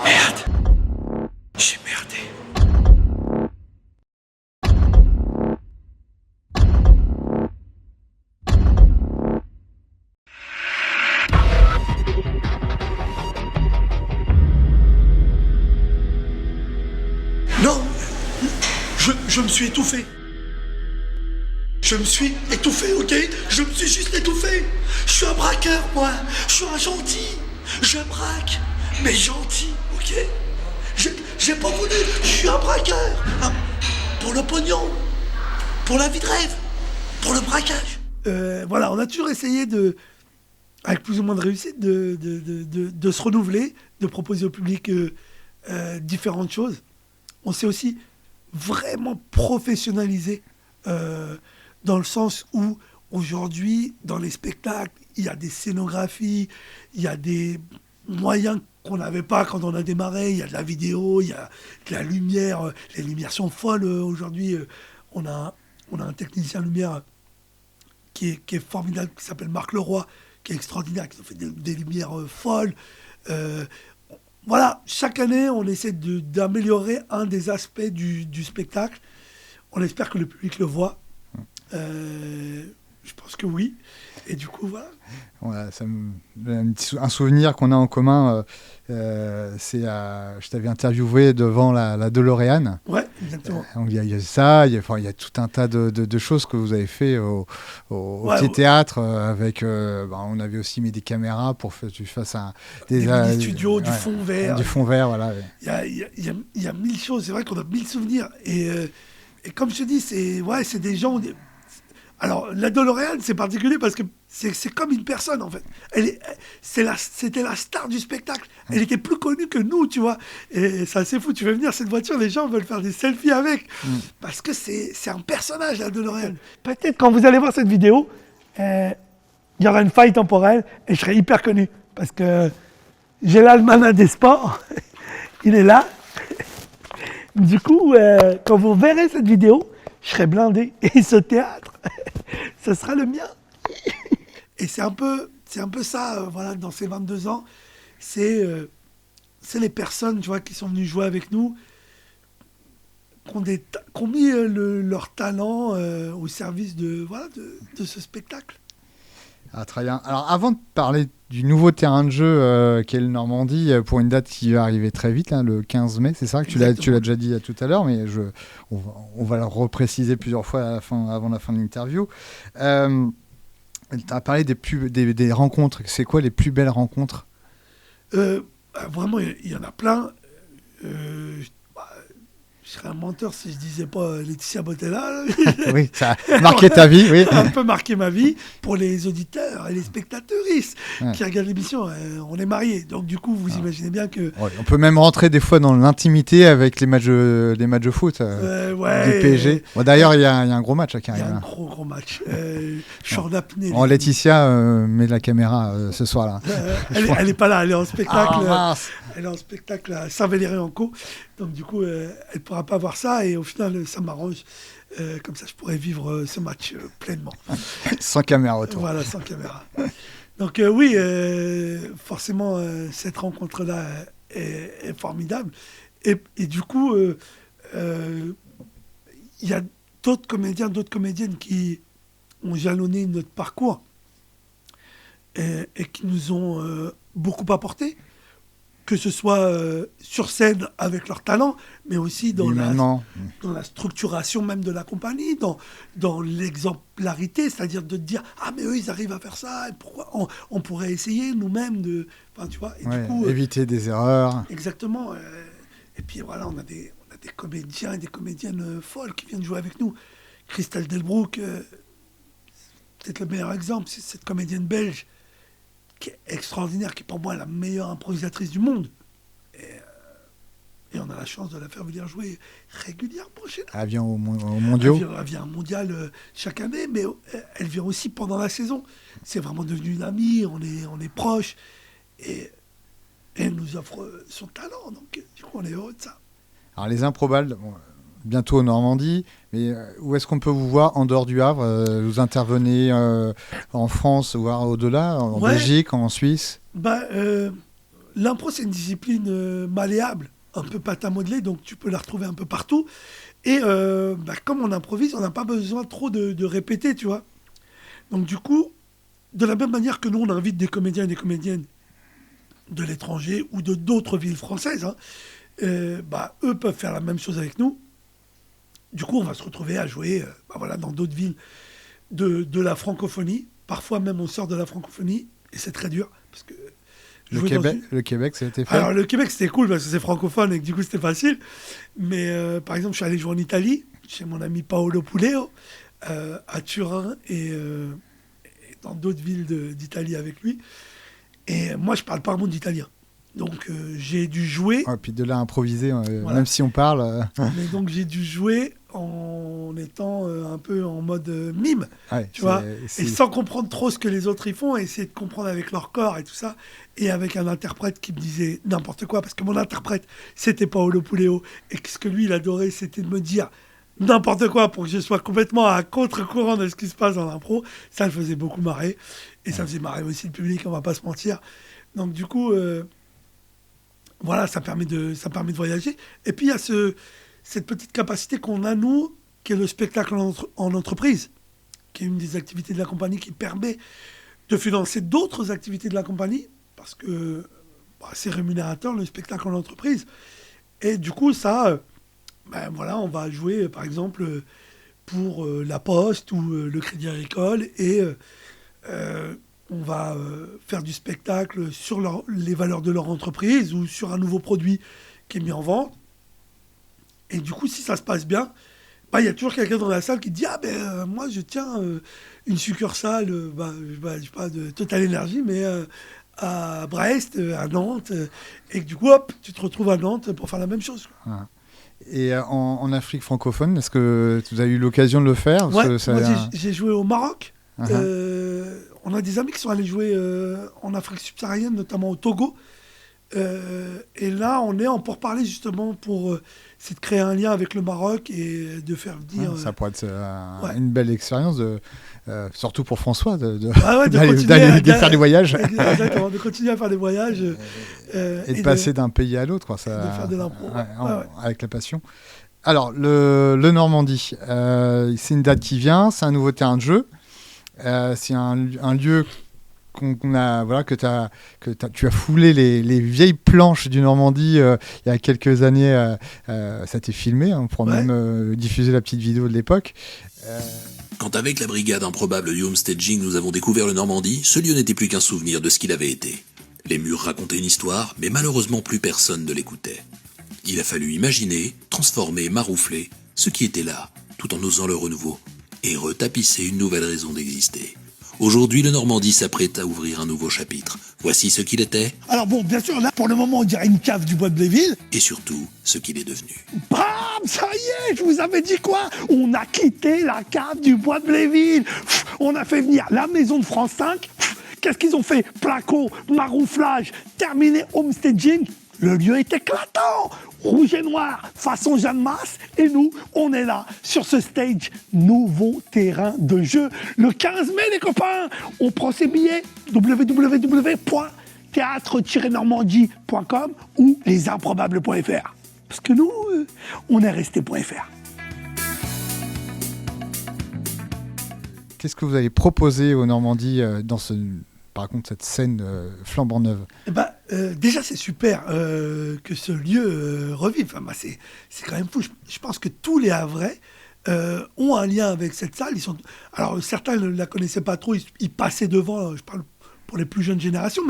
Merde. J'ai merdé. Non, je me suis étouffé. Je me suis étouffé, ok? Je me suis juste étouffé. Je suis un braqueur, moi. Je suis un gentil. Je braque, mais gentil, ok? J'ai pas voulu. Je suis un braqueur. Pour le pognon. Pour la vie de rêve. Pour le braquage. Voilà, on a toujours essayé avec plus ou moins de réussite, de se renouveler, de proposer au public différentes choses. On s'est aussi vraiment professionnalisé dans le sens où aujourd'hui, dans les spectacles, il y a des scénographies, il y a des moyens qu'on n'avait pas quand on a démarré, il y a de la vidéo, il y a de la lumière, les lumières sont folles aujourd'hui. On a un technicien lumière qui est formidable, qui s'appelle Marc Leroy, qui est extraordinaire, qui nous fait des lumières folles. Voilà, chaque année, on essaie d'améliorer un des aspects du spectacle. On espère que le public le voit. Je pense que oui. Et du coup, voilà. Ouais, un souvenir qu'on a en commun, c'est je t'avais interviewé devant la DeLorean. Ouais, exactement. Il y a ça, il y a tout un tas de choses que vous avez fait au petit théâtre avec. On avait aussi mis des caméras pour que tu fasses des studios, du fond vert. Du fond vert, voilà. Il y a 1000 choses. C'est vrai qu'on a 1000 souvenirs. Et comme je te dis, c'est des gens. Alors, la DeLorean, c'est particulier parce que c'est comme une personne, en fait. C'était la star du spectacle. Elle était plus connue que nous, tu vois. Et c'est assez fou. Tu veux venir, cette voiture, les gens veulent faire des selfies avec. Parce que c'est un personnage, la DeLorean. Peut-être quand vous allez voir cette vidéo, il y aura une faille temporelle et je serai hyper connu. Parce que j'ai l'almanach des sports. Il est là. Du coup, quand vous verrez cette vidéo, je serai blindé. Et ce théâtre, ce sera le mien. Et c'est un peu ça, voilà, dans ces 22 ans. C'est les personnes, tu vois, qui sont venues jouer avec nous, qui ont mis leur talent au service de ce spectacle. Ah, très bien. Alors, avant de parler du nouveau terrain de jeu qu'est le Normandie, pour une date qui va arriver très vite, hein, le 15 mai, c'est ça que tu l'as déjà dit tout à l'heure, mais on va le repréciser plusieurs fois avant la fin de l'interview. Tu as parlé des rencontres. C'est quoi les plus belles rencontres? Vraiment, il y en a plein. Je serais un menteur si je disais pas Laetitia Bottella. Oui, ça a marqué ta vie, oui. Un peu marqué ma vie. Pour les auditeurs et les spectateuristes qui regardent l'émission, on est mariés. Donc du coup, vous imaginez bien que... Ouais, on peut même rentrer des fois dans l'intimité avec les matchs de foot du PSG. Bon, d'ailleurs, il y a un gros match qui arrive. Il y a un gros match. Short d'apnée. Laetitia met la caméra ce soir-là. Elle n'est pas là, elle est en spectacle. Mince. Elle est en spectacle à Saint-Véléry-en-Caux. Donc du coup, elle ne pourra pas voir ça. Et au final, ça m'arrange. Comme ça, je pourrais vivre ce match pleinement. Sans caméra autour. Voilà, sans caméra. Donc oui, forcément, cette rencontre-là est formidable. Et du coup, il y a d'autres comédiens, d'autres comédiennes qui ont jalonné notre parcours et qui nous ont beaucoup apporté, que ce soit sur scène avec leur talent, mais aussi dans la structuration même de la compagnie, dans l'exemplarité, c'est-à-dire de te dire « Ah, mais eux, ils arrivent à faire ça, et pourquoi on pourrait essayer nous-mêmes de... » Enfin, tu vois, et du coup, éviter des erreurs. Exactement. Et puis voilà, on a des comédiens et des comédiennes folles qui viennent jouer avec nous. Christelle Delbrouck, peut-être le meilleur exemple, c'est cette comédienne belge qui est extraordinaire, qui est pour moi la meilleure improvisatrice du monde. Et on a la chance de la faire venir jouer régulièrement chez nous. Elle vient aux mondiaux. Elle vient au mondial chaque année, mais elle vient aussi pendant la saison. C'est vraiment devenu une amie, on est proches. Et elle nous offre son talent, donc du coup on est heureux de ça. Alors les Improbables, bientôt en Normandie, mais où est-ce qu'on peut vous voir en dehors du Havre? Vous intervenez en France, voire au-delà, en Belgique, en Suisse? L'impro, c'est une discipline malléable, un peu pâte à modeler, donc tu peux la retrouver un peu partout. Et comme on improvise, on n'a pas besoin trop de répéter, tu vois. Donc du coup, de la même manière que nous, on invite des comédiens et des comédiennes de l'étranger ou de d'autres villes françaises, eux peuvent faire la même chose avec nous. Du coup, on va se retrouver à jouer dans d'autres villes de la francophonie. Parfois même, on sort de la francophonie, et c'est très dur. Parce que le Québec, ça a été fait? Alors, le Québec, c'était cool, parce que c'est francophone, et que du coup, c'était facile. Mais, par exemple, je suis allé jouer en Italie, chez mon ami Paolo Puleo, à Turin, et dans d'autres villes d'Italie avec lui. Et moi, je parle pas un mot d'italien. Donc, j'ai dû jouer... Et puis de là, improviser, même si on parle... Mais donc, j'ai dû jouer en étant un peu en mode mime, tu vois, et sans comprendre trop ce que les autres y font, et essayer de comprendre avec leur corps et tout ça, et avec un interprète qui me disait n'importe quoi, parce que mon interprète, c'était Paolo Puleo, et ce que lui, il adorait, c'était de me dire n'importe quoi pour que je sois complètement à contre-courant de ce qui se passe dans l'impro. Ça le faisait beaucoup marrer, et ça faisait marrer aussi le public, on va pas se mentir. Donc du coup, ça permet de voyager. Et puis il y a cette petite capacité qu'on a, nous, qui est le spectacle en entreprise, qui est une des activités de la compagnie qui permet de financer d'autres activités de la compagnie, parce que c'est rémunérateur, le spectacle en entreprise. Et du coup, ça, on va jouer, par exemple, pour La Poste ou le Crédit Agricole, et on va faire du spectacle sur les valeurs de leur entreprise ou sur un nouveau produit qui est mis en vente. Et du coup, si ça se passe bien, il y a toujours quelqu'un dans la salle qui dit « Ah moi, je tiens une succursale, je sais pas, de Total Energy, mais à Brest, à Nantes. » Et du coup, hop, tu te retrouves à Nantes pour faire la même chose. Ah. Et en Afrique francophone, est-ce que tu as eu l'occasion de le faire? Moi, j'ai joué au Maroc. On a des amis qui sont allés jouer en Afrique subsaharienne, notamment au Togo. Et là, on est en pourparlers justement pour c'est de créer un lien avec le Maroc et de faire venir... ça pourrait être une belle expérience, surtout pour François, d'aller faire des voyages. Exactement, de continuer à faire des voyages. Et de passer d'un pays à l'autre. De faire de l'impro. Avec la passion. Alors, le Normandie, c'est une date qui vient, c'est un nouveau terrain de jeu. C'est un lieu tu as foulé les vieilles planches du Normandie il y a quelques années. Ça a été filmé, on pourra même diffuser la petite vidéo de l'époque. Quand avec la brigade improbable du homestaging nous avons découvert le Normandie, ce lieu n'était plus qu'un souvenir de ce qu'il avait été. Les murs racontaient une histoire, mais malheureusement plus personne ne l'écoutait. Il a fallu imaginer, transformer, maroufler ce qui était là, tout en osant le renouveau, et retapisser une nouvelle raison d'exister. Aujourd'hui, le Normandie s'apprête à ouvrir un nouveau chapitre. Voici ce qu'il était. Alors bon, bien sûr, là, pour le moment, on dirait une cave du bois de Bléville. Et surtout, ce qu'il est devenu. Bam, ça y est, je vous avais dit quoi? On a quitté la cave du bois de Bléville. On a fait venir la maison de France 5. Qu'est-ce qu'ils ont fait? Placo, marouflage, terminé homestaging. Le lieu est éclatant, rouge et noir, façon Jeanne Masse. Et nous, on est là, sur ce stage, nouveau terrain de jeu. Le 15 mai, les copains, on prend ses billets, www.théâtre-normandie.com ou lesimprobables.fr. Parce que nous, on est resté.fr. Qu'est-ce que vous allez proposer aux Normandies par contre, cette scène flambant neuve? Déjà, c'est super que ce lieu revive. Enfin, c'est quand même fou. Je pense que tous les Havrais ont un lien avec cette salle. Alors, certains ne la connaissaient pas trop. Ils passaient devant. Je parle pour les plus jeunes générations.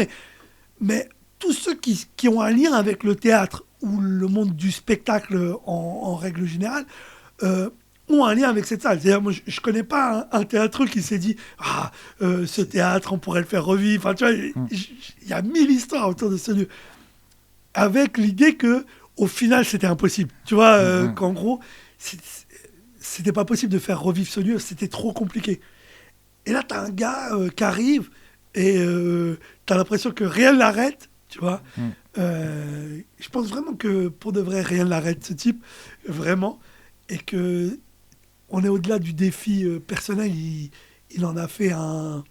Mais tous ceux qui ont un lien avec le théâtre ou le monde du spectacle en règle générale ont un lien avec cette salle. C'est-à-dire, moi, je ne connais pas un théâtreux qui s'est dit « ce théâtre, on pourrait le faire revivre ». Enfin, tu vois, il y a 1000 histoires autour de ce lieu. Avec l'idée qu'au final, c'était impossible. Tu vois, qu'en gros, c'était pas possible de faire revivre ce lieu. C'était trop compliqué. Et là, tu as un gars qui arrive et tu as l'impression que rien ne l'arrête. Tu vois, je pense vraiment que pour de vrai, rien ne l'arrête, ce type. Vraiment. Et que on est au-delà du défi personnel, il en a fait je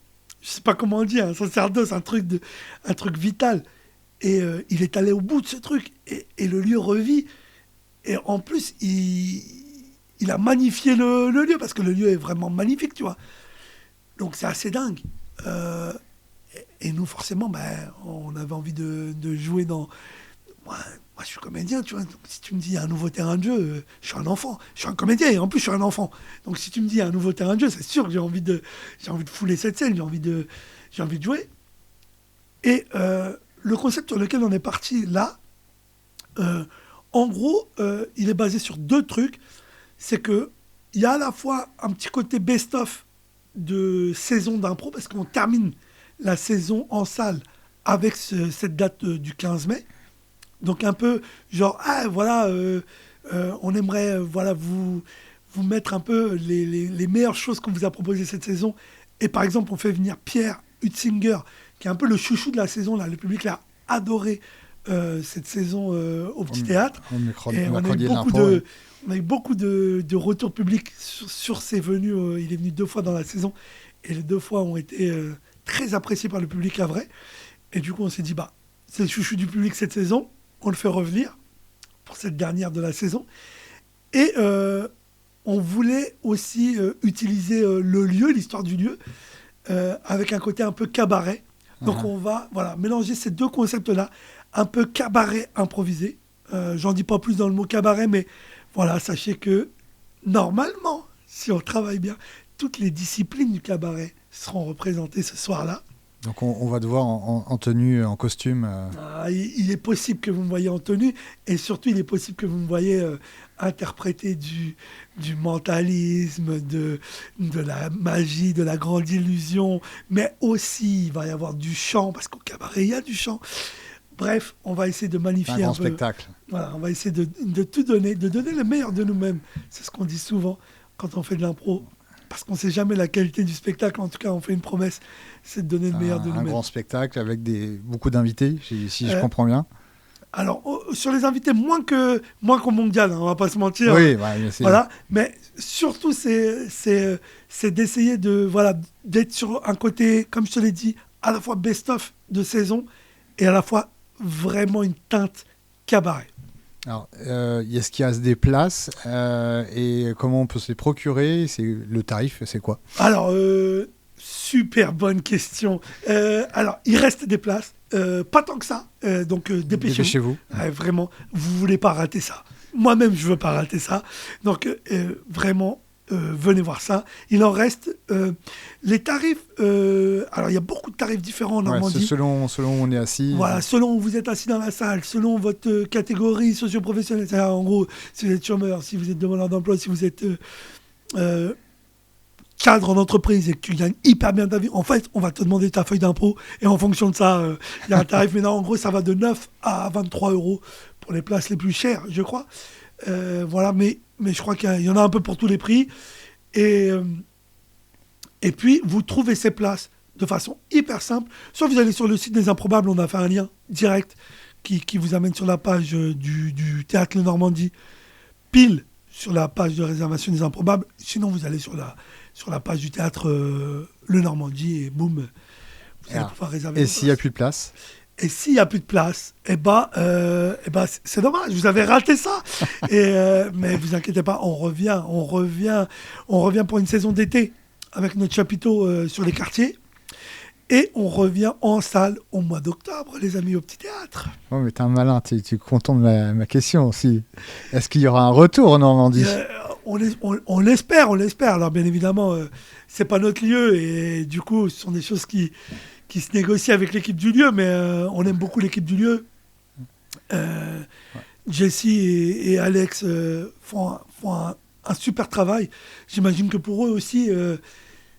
sais pas comment on dit, un sacerdoce, un truc vital. Et il est allé au bout de ce truc. Et le lieu revit. Et en plus, il a magnifié le lieu, parce que le lieu est vraiment magnifique, tu vois. Donc c'est assez dingue. Et nous, forcément, on avait envie de jouer dans... Moi, je suis comédien, tu vois. Donc, si tu me dis un nouveau terrain de jeu, je suis un enfant. Je suis un comédien et en plus, je suis un enfant. Donc, si tu me dis un nouveau terrain de jeu, c'est sûr que j'ai envie de fouler cette scène, j'ai envie de jouer. Et le concept sur lequel on est parti là, en gros, il est basé sur 2 trucs. C'est qu'il y a à la fois un petit côté best-of de saison d'impro, parce qu'on termine la saison en salle avec cette date du 15 mai. Donc un peu genre, on aimerait vous mettre un peu les meilleures choses qu'on vous a proposées cette saison. Et par exemple, on fait venir Pierre Hutzinger, qui est un peu le chouchou de la saison. Là. Le public l'a adoré cette saison au Petit Théâtre. Et on a eu beaucoup de retours publics sur ses venues. Il est venu 2 fois dans la saison. Et les 2 fois ont été très appréciés par le public havrais. Et du coup, on s'est dit, c'est le chouchou du public cette saison. On le fait revenir pour cette dernière de la saison. Et on voulait aussi utiliser le lieu, l'histoire du lieu, avec un côté un peu cabaret. Donc on va mélanger ces 2 concepts-là, un peu cabaret improvisé. J'en dis pas plus dans le mot cabaret, mais voilà, sachez que normalement, si on travaille bien, toutes les disciplines du cabaret seront représentées ce soir-là. Donc on va te voir en tenue, en costume. Il est possible que vous me voyez en tenue, et surtout il est possible que vous me voyez interpréter du mentalisme, de la magie, de la grande illusion, mais aussi il va y avoir du chant, parce qu'au cabaret il y a du chant. Bref, on va essayer de magnifier un peu. Spectacle. Voilà, on va essayer de tout donner, de donner le meilleur de nous-mêmes. C'est ce qu'on dit souvent quand on fait de l'impro. Parce qu'on ne sait jamais la qualité du spectacle. En tout cas, on fait une promesse, c'est de donner le meilleur de nous-mêmes. Un grand spectacle avec beaucoup d'invités, si je comprends bien. Alors, sur les invités, moins qu'au mondial, on ne va pas se mentir. Oui, voilà. Mais surtout, c'est d'essayer d'être sur un côté, comme je te l'ai dit, à la fois best-of de saison et à la fois vraiment une teinte cabaret. Alors, est-ce qu'il y a des places et comment on peut se les procurer? Le tarif, c'est quoi? Alors, super bonne question. Alors, il reste des places, pas tant que ça, donc dépêchez-vous. Vraiment, vous voulez pas rater ça. Moi-même, je veux pas rater ça. Donc, vraiment, venez voir ça. Il en reste. Les tarifs, alors il y a beaucoup de tarifs différents en Normandie. Selon où on est assis. Voilà, selon où vous êtes assis dans la salle, selon votre catégorie socio-professionnelle. C'est-à-dire, en gros, si vous êtes chômeur, si vous êtes demandeur d'emploi, si vous êtes cadre en entreprise et que tu gagnes hyper bien ta vie, en fait, on va te demander ta feuille d'impôt et en fonction de ça, il y a un tarif. Mais non, en gros, ça va de 9 à 23 € pour les places les plus chères, je crois. Voilà, mais je crois qu'il y en a un peu pour tous les prix. Et puis, vous trouvez ces places de façon hyper simple. Soit vous allez sur le site des Improbables, on a fait un lien direct. qui vous amène sur la page du Théâtre Le Normandie, pile sur la page de réservation des improbables. Sinon, vous allez sur la page du Théâtre Le Normandie et boum, vous allez pouvoir réserver. Et s'il n'y a plus de place? Et s'il n'y a plus de place, c'est dommage, vous avez raté ça. Mais vous inquiétez pas, on revient pour une saison d'été avec notre chapiteau sur les quartiers. Et on revient en salle au mois d'octobre, les amis, au Petit Théâtre. Oh, mais t'es un malin, tu contournes ma question aussi. Est-ce qu'il y aura un retour en Normandie? On l'espère. Alors bien évidemment, c'est pas notre lieu et du coup, ce sont des choses qui se négocient avec l'équipe du lieu, mais on aime beaucoup l'équipe du lieu. Jesse et Alex font un super travail. J'imagine que pour eux aussi,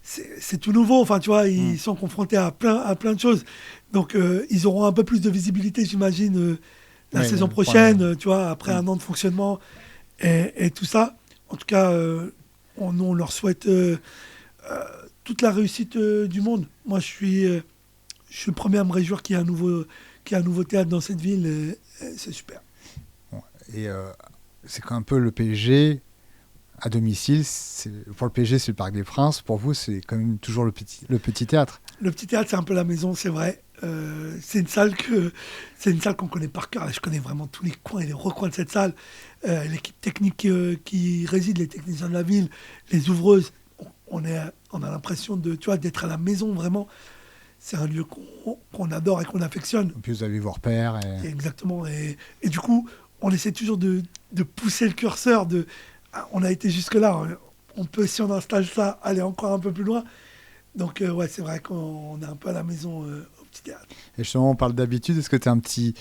c'est tout nouveau. Enfin, tu vois, ils sont confrontés à plein de choses. Donc, ils auront un peu plus de visibilité, j'imagine, la saison prochaine, tu vois, après un an de fonctionnement et tout ça. En tout cas, on leur souhaite toute la réussite du monde. Moi, je suis le premier à me réjouir qu'il y ait un nouveau théâtre dans cette ville. Et c'est super. Et c'est quand un peu le PSG à domicile. Pour le PSG, c'est le Parc des Princes. Pour vous, c'est quand même toujours le petit théâtre. Le Petit Théâtre, c'est un peu la maison, c'est vrai. C'est une salle qu'on connaît par cœur. Je connais vraiment tous les coins et les recoins de cette salle. L'équipe technique qui réside, les techniciens de la ville, les ouvreuses. On a l'impression d'être à la maison, vraiment. C'est un lieu qu'on adore et qu'on affectionne. Et puis vous avez vos repères. Exactement. Et du coup, on essaie toujours de pousser le curseur. On a été jusque-là. On peut, si on installe ça, aller encore un peu plus loin. Donc, c'est vrai qu'on est un peu à la maison au Petit Théâtre. Et justement, on parle d'habitude. Est-ce que tu as un petit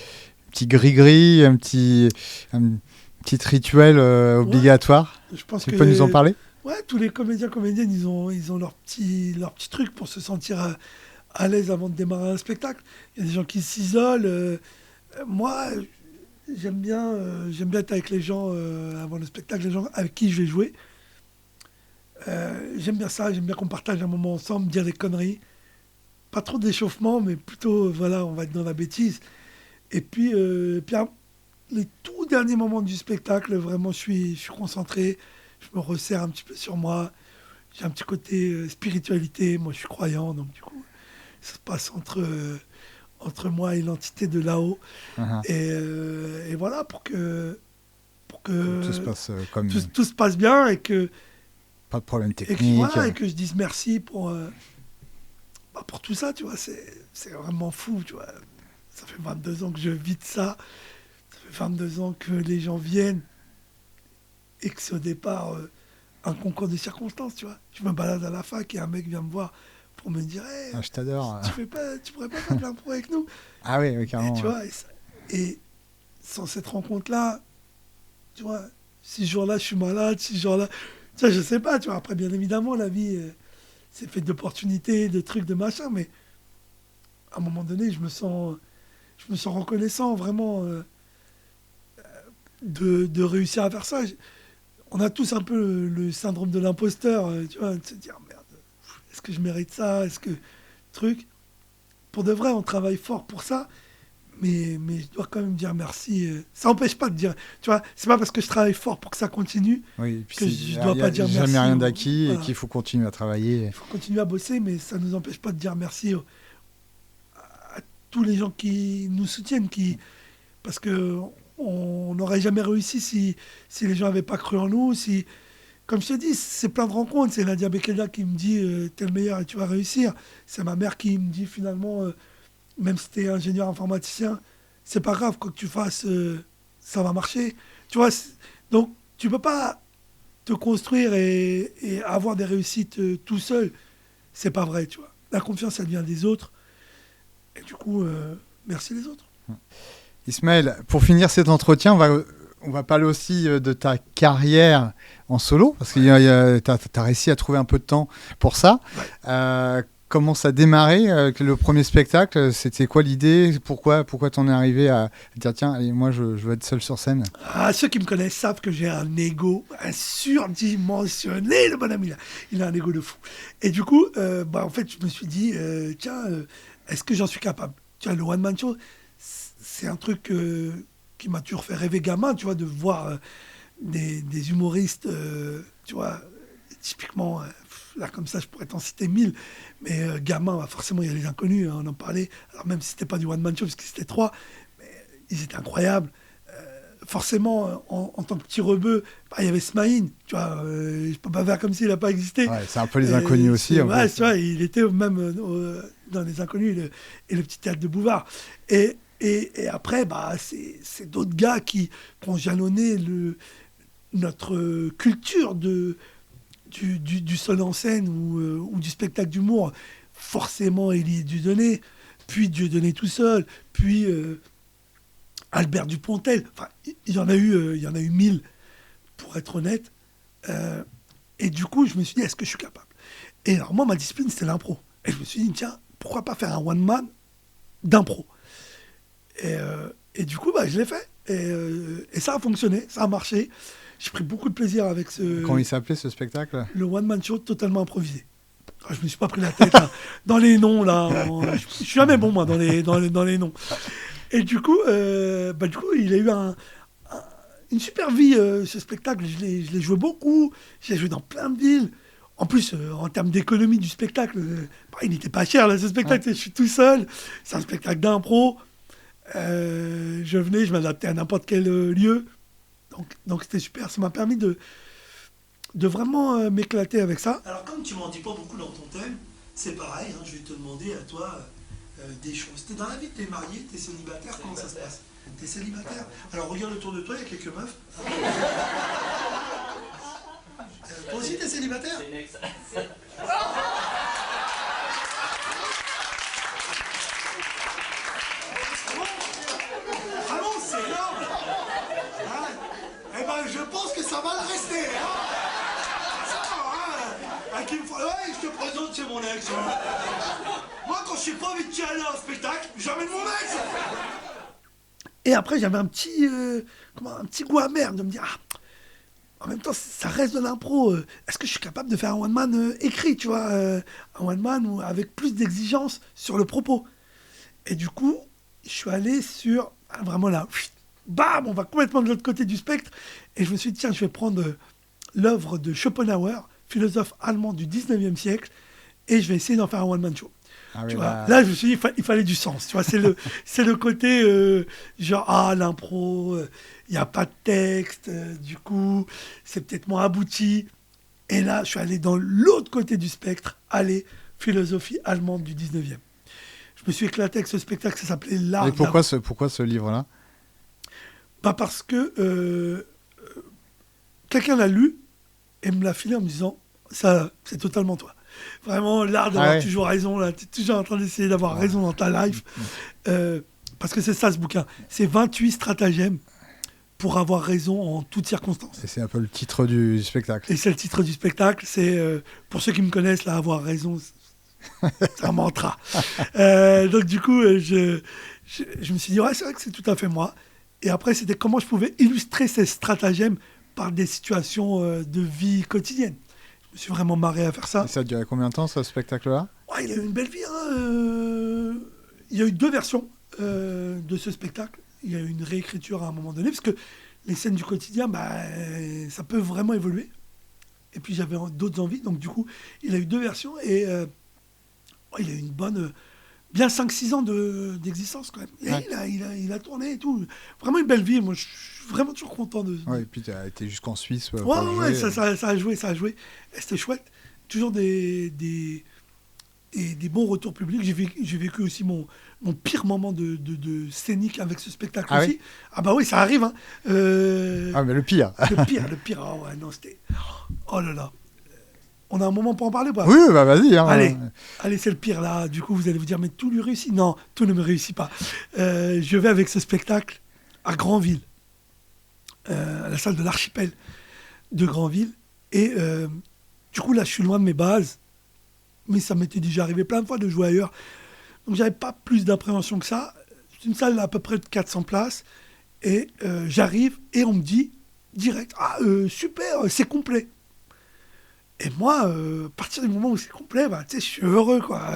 gris-gris, un petit rituel obligatoire? Je pense tu peux nous en parler? Ouais, tous les comédiennes, ils ont leur petit truc pour se sentir à l'aise avant de démarrer un spectacle. Il y a des gens qui s'isolent. Moi, j'aime bien être avec les gens avant le spectacle, les gens avec qui je vais jouer. J'aime bien ça, j'aime bien qu'on partage un moment ensemble, dire des conneries. Pas trop d'échauffement, mais plutôt, voilà, on va être dans la bêtise. Et puis les tout derniers moments du spectacle, vraiment, je suis concentré, je me resserre un petit peu sur moi. J'ai un petit côté spiritualité, moi je suis croyant, donc du coup, ça se passe entre moi et l'entité de là-haut. Et voilà, pour que tout se passe comme... Tout se passe bien et que... Pas de problème technique. Et que je dise merci pour tout ça, tu vois. C'est vraiment fou, tu vois. Ça fait 22 ans que je vis de ça. Ça fait 22 ans que les gens viennent et que c'est au départ un concours de circonstances, tu vois. Je me balade à la fac et un mec vient me voir pour me dire hey, je t'adore. Tu pourrais pas faire de l'impro avec nous? Ah oui, carrément. Et, tu vois, et sans cette rencontre-là, tu vois, si ce jour-là je suis malade, si ce jour-là... Tu vois, je sais pas, tu vois. Après, bien évidemment, la vie, c'est fait d'opportunités, de trucs, de machin, mais à un moment donné, je me sens reconnaissant, vraiment, de réussir à faire ça. On a tous un peu le syndrome de l'imposteur, tu vois, de se dire, merde, est-ce que je mérite ça? Est-ce que... Truc. Pour de vrai, on travaille fort pour ça, mais je dois quand même dire merci. Ça n'empêche pas de dire, tu vois, c'est pas parce que je travaille fort pour que ça continue que je dois pas dire merci. Il n'y a jamais rien d'acquis et qu'il faut continuer à travailler. Il faut continuer à bosser, mais ça ne nous empêche pas de dire merci à tous les gens qui nous soutiennent, parce qu'on n'aurait jamais réussi si les gens n'avaient pas cru en nous. Comme je te dis, c'est plein de rencontres. C'est Nadia Bekela qui me dit t'es le meilleur et tu vas réussir. C'est ma mère qui me dit finalement... même si tu es ingénieur informaticien, c'est pas grave, quoi que tu fasses, ça va marcher. Tu vois, donc tu peux pas te construire et avoir des réussites tout seul. C'est pas vrai, tu vois. La confiance, elle vient des autres. Et du coup, merci les autres. Ismaël, pour finir cet entretien, on va parler aussi de ta carrière en solo, parce que tu as réussi à trouver un peu de temps pour ça. Ouais. Comment ça a démarré le premier spectacle? C'était quoi l'idée? Pourquoi t'en es arrivé à dire tiens, allez, moi je veux être seul sur scène? Ceux qui me connaissent savent que j'ai un ego surdimensionné, le bonhomme. Il a un ego de fou. Et du coup, en fait, je me suis dit tiens, est-ce que j'en suis capable? Tu vois, le one man show, c'est un truc qui m'a toujours fait rêver gamin, tu vois, de voir des humoristes, tu vois, typiquement, là comme ça, je pourrais t'en citer 1000, mais gamin, bah, forcément, il y a les inconnus, hein, on en parlait, alors même si c'était pas du one-man show, parce que c'était 3, mais ils étaient incroyables. Forcément, en tant que petit rebeu, bah, il y avait Smaïn, tu vois, je peux pas faire comme s'il n'a pas existé. Ouais, c'est un peu les inconnus aussi. Ouais, tu vois, il était même dans les inconnus et le petit théâtre de Bouvard. Et après, bah, c'est d'autres gars qui ont jalonné notre culture du seul en scène ou du spectacle d'humour. Forcément, Élie Dieudonné, puis Dieudonné tout seul, puis Albert Dupontel. Enfin, il y en a eu 1000, pour être honnête. Et du coup, je me suis dit, est-ce que je suis capable? Et alors, moi, ma discipline, c'était l'impro. Et je me suis dit, tiens, pourquoi pas faire un one-man d'impro? Et du coup, bah, je l'ai fait. Et ça a fonctionné, ça a marché. J'ai pris beaucoup de plaisir avec ce... Comment il s'appelait ce spectacle? Le one-man show totalement improvisé. Ah, je me suis pas pris la tête là. Dans les noms, là. Je suis jamais bon, moi, dans les noms. Et du coup, il a eu une super vie, ce spectacle. Je l'ai joué beaucoup. Je l'ai joué dans plein de villes. En plus, en termes d'économie du spectacle, il n'était pas cher, là, ce spectacle. Ouais. Je suis tout seul. C'est un spectacle d'impro. Je venais, je m'adaptais à n'importe quel lieu. Donc c'était super. Ça m'a permis de vraiment m'éclater avec ça. Alors, comme tu m'en dis pas beaucoup dans ton thème, c'est pareil. Hein, je vais te demander à toi des choses. T'es dans la vie, t'es marié, t'es célibataire, comment ça se passe? T'es célibataire. Alors, regarde autour de toi, il y a quelques meufs. Toi aussi, t'es célibataire? C'est une ex. Ah non, c'est énorme. Hein? Eh ben, je pense que ça va le rester. Hein? Ça va, hein? Ouais, je te présente, c'est mon ex. Hein? Moi, quand je sais pas envie de aller à un spectacle, j'emmène mon ex. Et après, j'avais un petit goût amer de me dire, en même temps, ça reste de l'impro. Est-ce que je suis capable de faire un one-man écrit, tu vois, un one-man avec plus d'exigence sur le propos? Et du coup, je suis allé sur, vraiment là, bam, on va complètement de l'autre côté du spectre. Et je me suis dit, tiens, je vais prendre l'œuvre de Schopenhauer, philosophe allemand du 19e siècle, et je vais essayer d'en faire un one-man show. Ah oui, tu vois, là, je me suis dit, il fallait du sens. Tu vois, c'est le côté genre, l'impro, il n'y a pas de texte, du coup, c'est peut-être moins abouti. Et là, je suis allé dans l'autre côté du spectre, philosophie allemande du 19e. Je me suis éclaté avec ce spectacle, ça s'appelait L'Art. Et pourquoi ce livre-là? Parce que quelqu'un l'a lu et me l'a filé en me disant, ça, c'est totalement toi. Vraiment, l'art d'avoir toujours raison, là, tu es toujours en train d'essayer d'avoir raison dans ta life. Parce que c'est ça, ce bouquin. C'est 28 stratagèmes pour avoir raison en toutes circonstances. Et c'est un peu le titre du spectacle. Et c'est le titre du spectacle. C'est, pour ceux qui me connaissent, là, avoir raison, c'est un mantra. Donc, du coup, je me suis dit, ouais, c'est vrai que c'est tout à fait moi. Et après, c'était comment je pouvais illustrer ces stratagèmes par des situations de vie quotidienne. Je me suis vraiment marré à faire ça. Et ça a duré combien de temps, ce spectacle-là? Ouais, il a eu une belle vie. Hein. Il y a eu 2 versions de ce spectacle. Il y a eu une réécriture à un moment donné, parce que les scènes du quotidien, ça peut vraiment évoluer. Et puis j'avais d'autres envies, donc du coup, il a eu 2 versions, et il a eu une bonne... bien 5-6 ans d'existence, quand même. Et il a tourné et tout. Vraiment une belle vie. Moi, je suis vraiment toujours content de... Ouais, et puis tu as été jusqu'en Suisse. Ouais, ça a joué. Et c'était chouette. Toujours des bons retours publics. J'ai vécu aussi mon pire moment de scénique avec ce spectacle aussi. Oui. Ah bah oui, ça arrive. Hein. Mais le pire. Le pire. Oh ouais, non, c'était... Oh là là. On a un moment pour en parler ou pas? Oui, bah vas-y. Hein. Allez, c'est le pire là. Du coup, vous allez vous dire, mais tout lui réussit? Non, tout ne me réussit pas. Je vais avec ce spectacle à Granville, à la salle de l'Archipel de Granville. Et du coup, là, je suis loin de mes bases. Mais ça m'était déjà arrivé plein de fois de jouer ailleurs. Donc, j'avais pas plus d'appréhension que ça. C'est une salle à peu près de 400 places. Et j'arrive et on me dit direct, super, c'est complet. Et moi, à partir du moment où c'est complet, je suis heureux, quoi.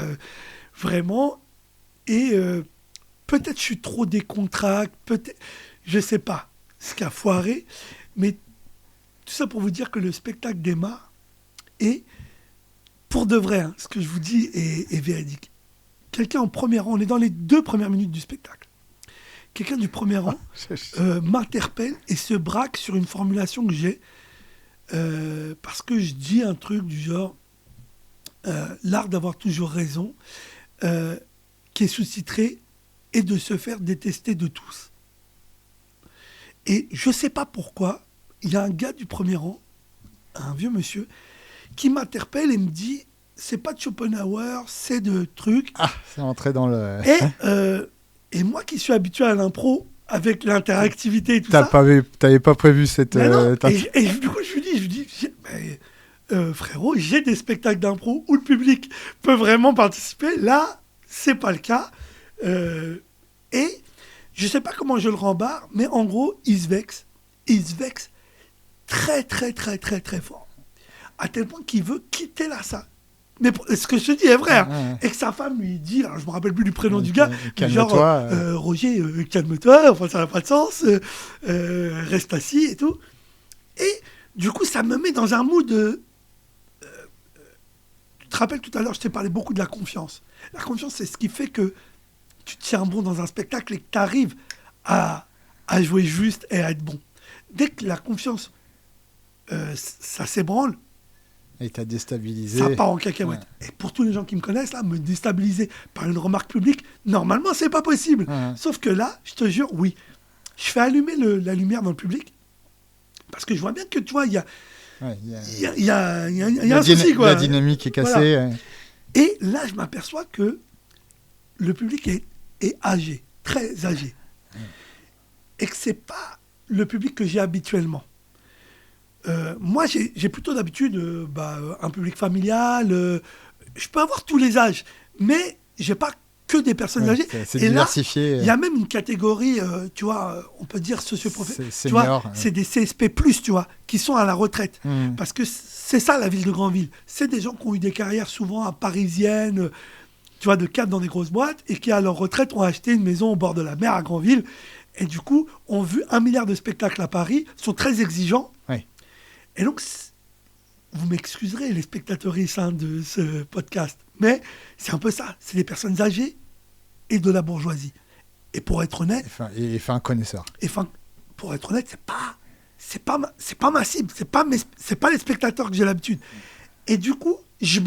Vraiment. Et peut-être je suis trop décontracté, peut-être, je sais pas ce qui a foiré, mais tout ça pour vous dire que le spectacle démarre et pour de vrai, hein, ce que je vous dis est véridique. Quelqu'un en premier rang, on est dans les 2 premières minutes du spectacle. Quelqu'un du premier rang m'interpelle et se braque sur une formulation que j'ai parce que je dis un truc du genre l'art d'avoir toujours raison, qui est sous-titré et de se faire détester de tous. Et je sais pas pourquoi, il y a un gars du premier rang, un vieux monsieur, qui m'interpelle et me dit c'est pas de Schopenhauer, c'est de trucs. Ah, c'est entré dans le... Et moi qui suis habitué à l'impro, avec l'interactivité et tout ça... T'avais pas prévu cette... Non, et du coup, je lui dis frérot, j'ai des spectacles d'impro où le public peut vraiment participer. Là, c'est pas le cas. Et je sais pas comment je le rembarre, mais en gros, il se vexe très, très, très, très, très fort. À tel point qu'il veut quitter la salle. Mais ce que je te dis est vrai. Hein. Et que sa femme lui dit, alors je me rappelle plus du prénom du gars, genre Roger, calme-toi, enfin ça n'a pas de sens, reste assis et tout. Et du coup, ça me met dans un mood de... tu te rappelles tout à l'heure, je t'ai parlé beaucoup de la confiance. La confiance, c'est ce qui fait que tu tiens bon dans un spectacle et que tu arrives à jouer juste et à être bon. Dès que la confiance, ça s'ébranle, et t'as déstabilisé. ça part en cacahuète. Ouais. Et pour tous les gens qui me connaissent, là, me déstabiliser par une remarque publique, normalement, c'est pas possible. Ouais. Sauf que là, je te jure, oui. Je fais allumer la lumière dans le public parce que je vois bien que, tu vois, il y a un souci, quoi. La dynamique est cassée. Voilà. Ouais. Et là, je m'aperçois que le public est âgé, très âgé. Ouais. Et que c'est pas le public que j'ai habituellement. Moi, j'ai plutôt d'habitude un public familial. Je peux avoir tous les âges, mais j'ai pas que des personnes âgées. C'est diversifié. Il y a même une catégorie, tu vois, on peut dire socioprofessionnelle. Tu vois, c'est des CSP+, tu vois, qui sont à la retraite. Parce que c'est ça, la ville de Granville. C'est des gens qui ont eu des carrières souvent parisiennes, tu vois, de cadres dans des grosses boîtes, et qui, à leur retraite, ont acheté une maison au bord de la mer à Granville. Et du coup, ont vu 1 milliard de spectacles à Paris, sont très exigeants. Oui. Et donc, vous m'excuserez, les spectateurs de ce podcast, mais c'est un peu ça. C'est des personnes âgées et de la bourgeoisie. Et pour être honnête... Et fin connaisseur. Pour être honnête, c'est pas ma cible. C'est pas les spectateurs que j'ai l'habitude. Et du coup, je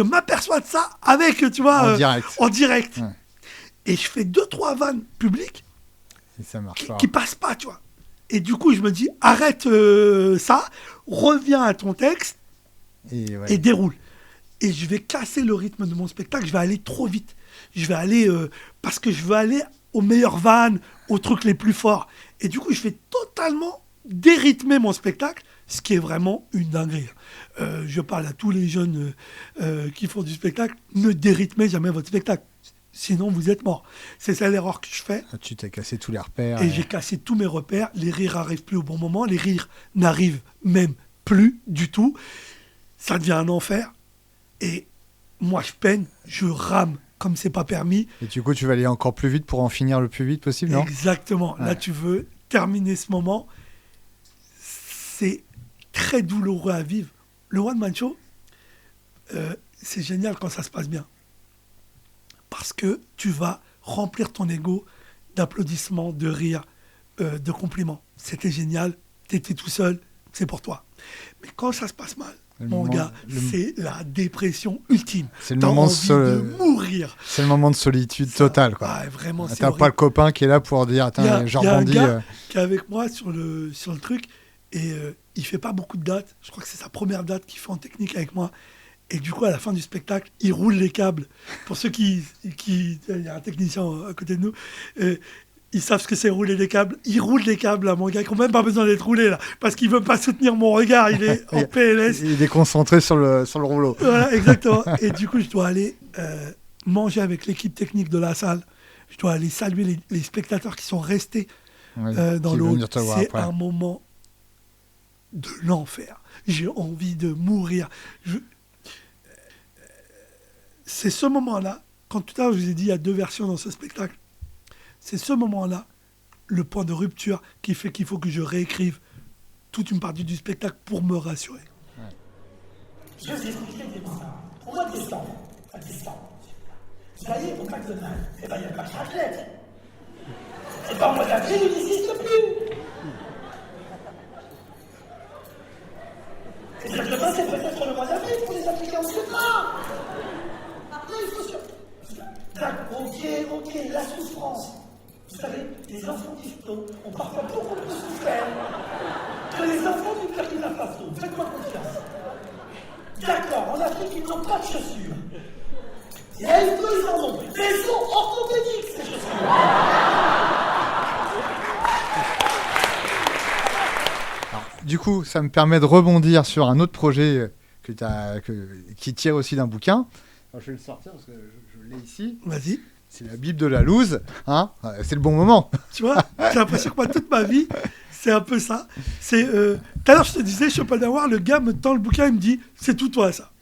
m'aperçois de ça avec, tu vois... En direct. Ouais. Et je fais 2-3 vannes publiques et ça marche qui passent pas, tu vois. Et du coup, je me dis, arrête ça, reviens à ton texte et déroule. Et je vais casser le rythme de mon spectacle, je vais aller trop vite. Je vais aller, parce que je veux aller aux meilleures vannes, aux trucs les plus forts. Et du coup, je vais totalement dérythmer mon spectacle, ce qui est vraiment une dinguerie. Je parle à tous les jeunes qui font du spectacle, ne dérythmez jamais votre spectacle. Sinon, vous êtes mort. C'est ça l'erreur que je fais. Tu t'as cassé tous les repères. Et j'ai cassé tous mes repères. Les rires n'arrivent plus au bon moment. Les rires n'arrivent même plus du tout. Ça devient un enfer. Et moi, je peine. Je rame comme c'est pas permis. Et du coup, tu vas aller encore plus vite pour en finir le plus vite possible, non ? Exactement. Ouais. Là, tu veux terminer ce moment. C'est très douloureux à vivre. Le One Man Show, c'est génial quand ça se passe bien. Parce que tu vas remplir ton ego d'applaudissements, de rires, de compliments. C'était génial, t'étais tout seul, c'est pour toi. Mais quand ça se passe mal, c'est la dépression ultime. C'est le moment de mourir. C'est le moment de solitude totale, quoi. Ouais, vraiment, t'as pas le copain qui est là pour dire, attends, je rebondis. Il y a un gars qui est avec moi sur le truc et il fait pas beaucoup de dates. Je crois que c'est sa première date qu'il fait en technique avec moi. Et du coup, à la fin du spectacle, il roule les câbles. Pour ceux il y a un technicien à côté de nous, ils savent ce que c'est rouler des câbles. Il roule les câbles, là, mon gars, qui n'ont même pas besoin d'être roulés, là, parce qu'il ne veut pas soutenir mon regard, il est en PLS. Il est concentré sur le rouleau. Voilà, exactement. Et du coup, je dois aller manger avec l'équipe technique de la salle. Je dois aller saluer les spectateurs qui sont restés dans l'eau. C'est un moment de l'enfer. J'ai envie de mourir. C'est ce moment-là, quand tout à l'heure je vous ai dit il y a 2 versions dans ce spectacle, c'est ce moment-là, le point de rupture qui fait qu'il faut que je réécrive toute une partie du spectacle pour me rassurer. Je vous expliquer des mois. Au mois de décembre, vous voyez, au McDonald's, il n'y a pas de raclette. Et pas au mois d'avril, il n'existe plus. Et dire demain, c'est peut-être le mois d'avril pour les appliquer en cinéma. Après, il faut sur... D'accord, ok, la souffrance. Vous savez, les enfants d'Ifto ont parfois beaucoup plus souffert que les enfants du Burkina Faso. Faites-moi confiance. D'accord, en Afrique, ils n'ont pas de chaussures. Et à Ifto, ils en ont. Mais elles sont orthopédiques, ces chaussures. Du coup, ça me permet de rebondir sur un autre projet qui tire aussi d'un bouquin. Alors, je vais le sortir parce que je l'ai ici. Vas-y. C'est la Bible de la loose. Hein, c'est le bon moment. Tu vois, j'ai l'impression que moi, toute ma vie, c'est un peu ça. Tout à l'heure, je te disais, Schopenhauer, le gars me tend le bouquin, il me dit, c'est tout toi, ça.